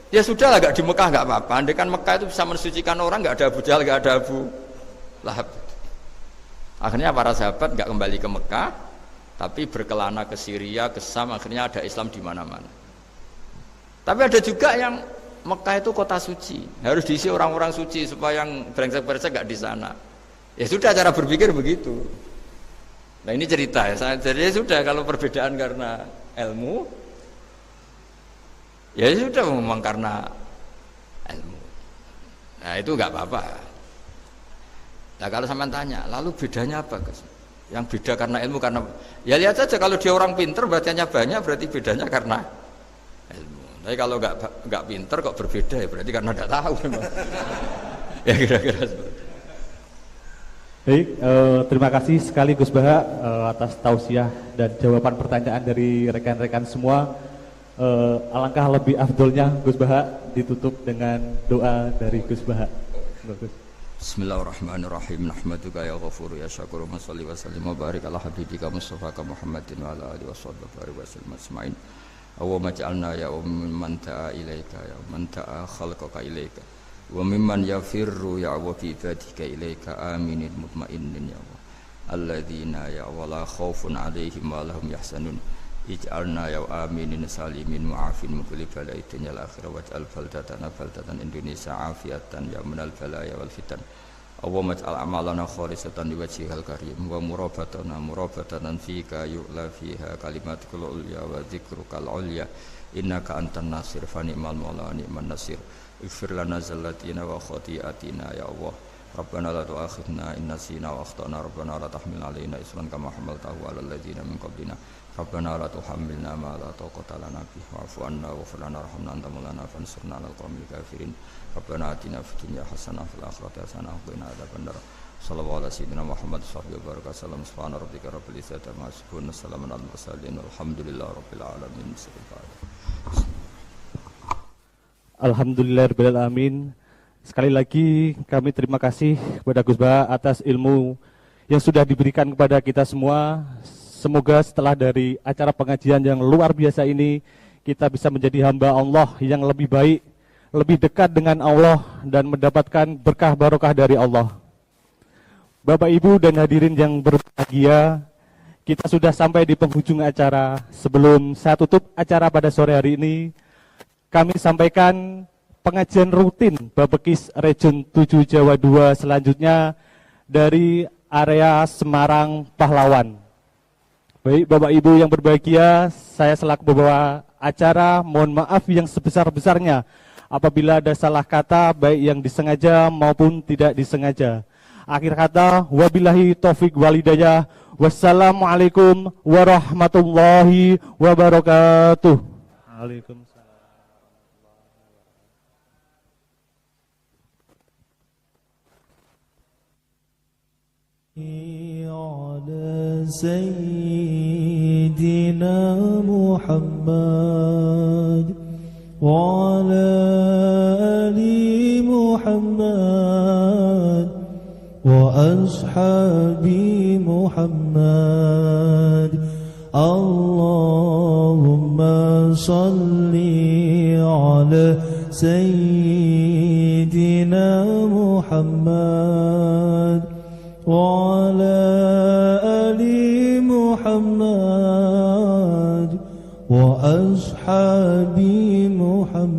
ya sudah lah, gak di Mekah gak apa-apa. Andai kan Mekah itu bisa mensucikan orang, gak ada Abu Jahal, gak ada Abu Lahab. Akhirnya para sahabat gak kembali ke Mekah, Tapi berkelana ke Syria, ke Sam, akhirnya ada Islam di mana-mana. Tapi ada juga yang Mekah itu kota suci, harus diisi orang-orang suci supaya yang brengsek-brengsek gak di sana. Ya sudah, cara berpikir begitu. Nah ini cerita ya, jadi sudah kalau perbedaan karena ilmu, ya sudah memang karena ilmu. Nah itu nggak apa-apa. Nah kalau sampean tanya, lalu bedanya apa guys? Yang beda karena ilmu karena ya lihat saja kalau dia orang pinter bacanya banyak berarti bedanya karena ilmu. Tapi kalau nggak pinter kok berbeda ya berarti karena nggak tahu memang. Ya kira-kira seperti itu. Baik, terima kasih sekali Gus Baha atas tausiah dan jawaban pertanyaan dari rekan-rekan semua. Alangkah lebih afdolnya Gus Baha ditutup dengan doa dari Gus Baha. Bismillahirrahmanirrahim. Nahmaduka ya ghafuru ya syakuru wa sholli wa sallim wa barik ala habibika Mustafa Muhammadin wa ala alihi wa sahbihi wa sallam ajmain. Allahumma ij'alna ya man ta'a ilaika ya man ta'a khalqaka ilaika wa mimman yafirru ya wa fi ibadika ilaika aminin mutmainnin ya Allah alladzina ya wala khaufun alaihim wa lahum yahzanun ij'alna ya aminin salimin mu'afin min kulli bala'in dunyal akhirah waj'al baldatan Indonesia afiatan ya minal balaya wal fitan Allahumma ij'al amalana khalisatan liwajhikal karim wa murabatan fika yu'la fiha kalimatukal ulya wa dzikrukal ulya innaka antan nasir fa ni'mal maula wa ni'man nasir ighfir lana zallatina wa khati'atina ya Allah Rabbana la tu'akhidna in nasina wa akhtana Rabbana la tahmil alaina isran kama hamaltahu 'alal ladzina min qablina Rabbana la tuhammilna ma la taqata lana bihi wa'fu 'anna waghfir lana warhamna anta maulana fansurna 'alal qaumil kafirin Rabbana atina fid dunya hasanah wa fil akhirati hasanah wa qina adzabannar sallallahu alaihi wasallam Muhammad sallallahu alaihi wasallam subhana rabbika rabbil izzati amma yasifun salamun alal mursalin walhamdulillahi rabbil alamin. Alhamdulillahirabbil alamin. Sekali lagi kami terima kasih kepada Gus Baha atas ilmu yang sudah diberikan kepada kita semua. Semoga setelah dari acara pengajian yang luar biasa ini kita bisa menjadi hamba Allah yang lebih baik, lebih dekat dengan Allah dan mendapatkan berkah barokah dari Allah. Bapak Ibu dan hadirin yang berbahagia, kita sudah sampai di penghujung acara. Sebelum saya tutup acara pada sore hari ini, kami sampaikan pengajian rutin Babekis Region 7 Jawa 2 selanjutnya dari area Semarang Pahlawan. Baik Bapak Ibu yang berbahagia, saya selaku pembawa acara mohon maaf yang sebesar-besarnya apabila ada salah kata baik yang disengaja maupun tidak disengaja. Akhir kata, wabillahi taufik walidayah. Wassalamualaikum warahmatullahi wabarakatuh. Waalaikumsalam. على سيدنا محمد وعلى آل محمد وأصحاب محمد اللهم صل على سيدنا محمد وعلى آل محمد وأصحاب محمد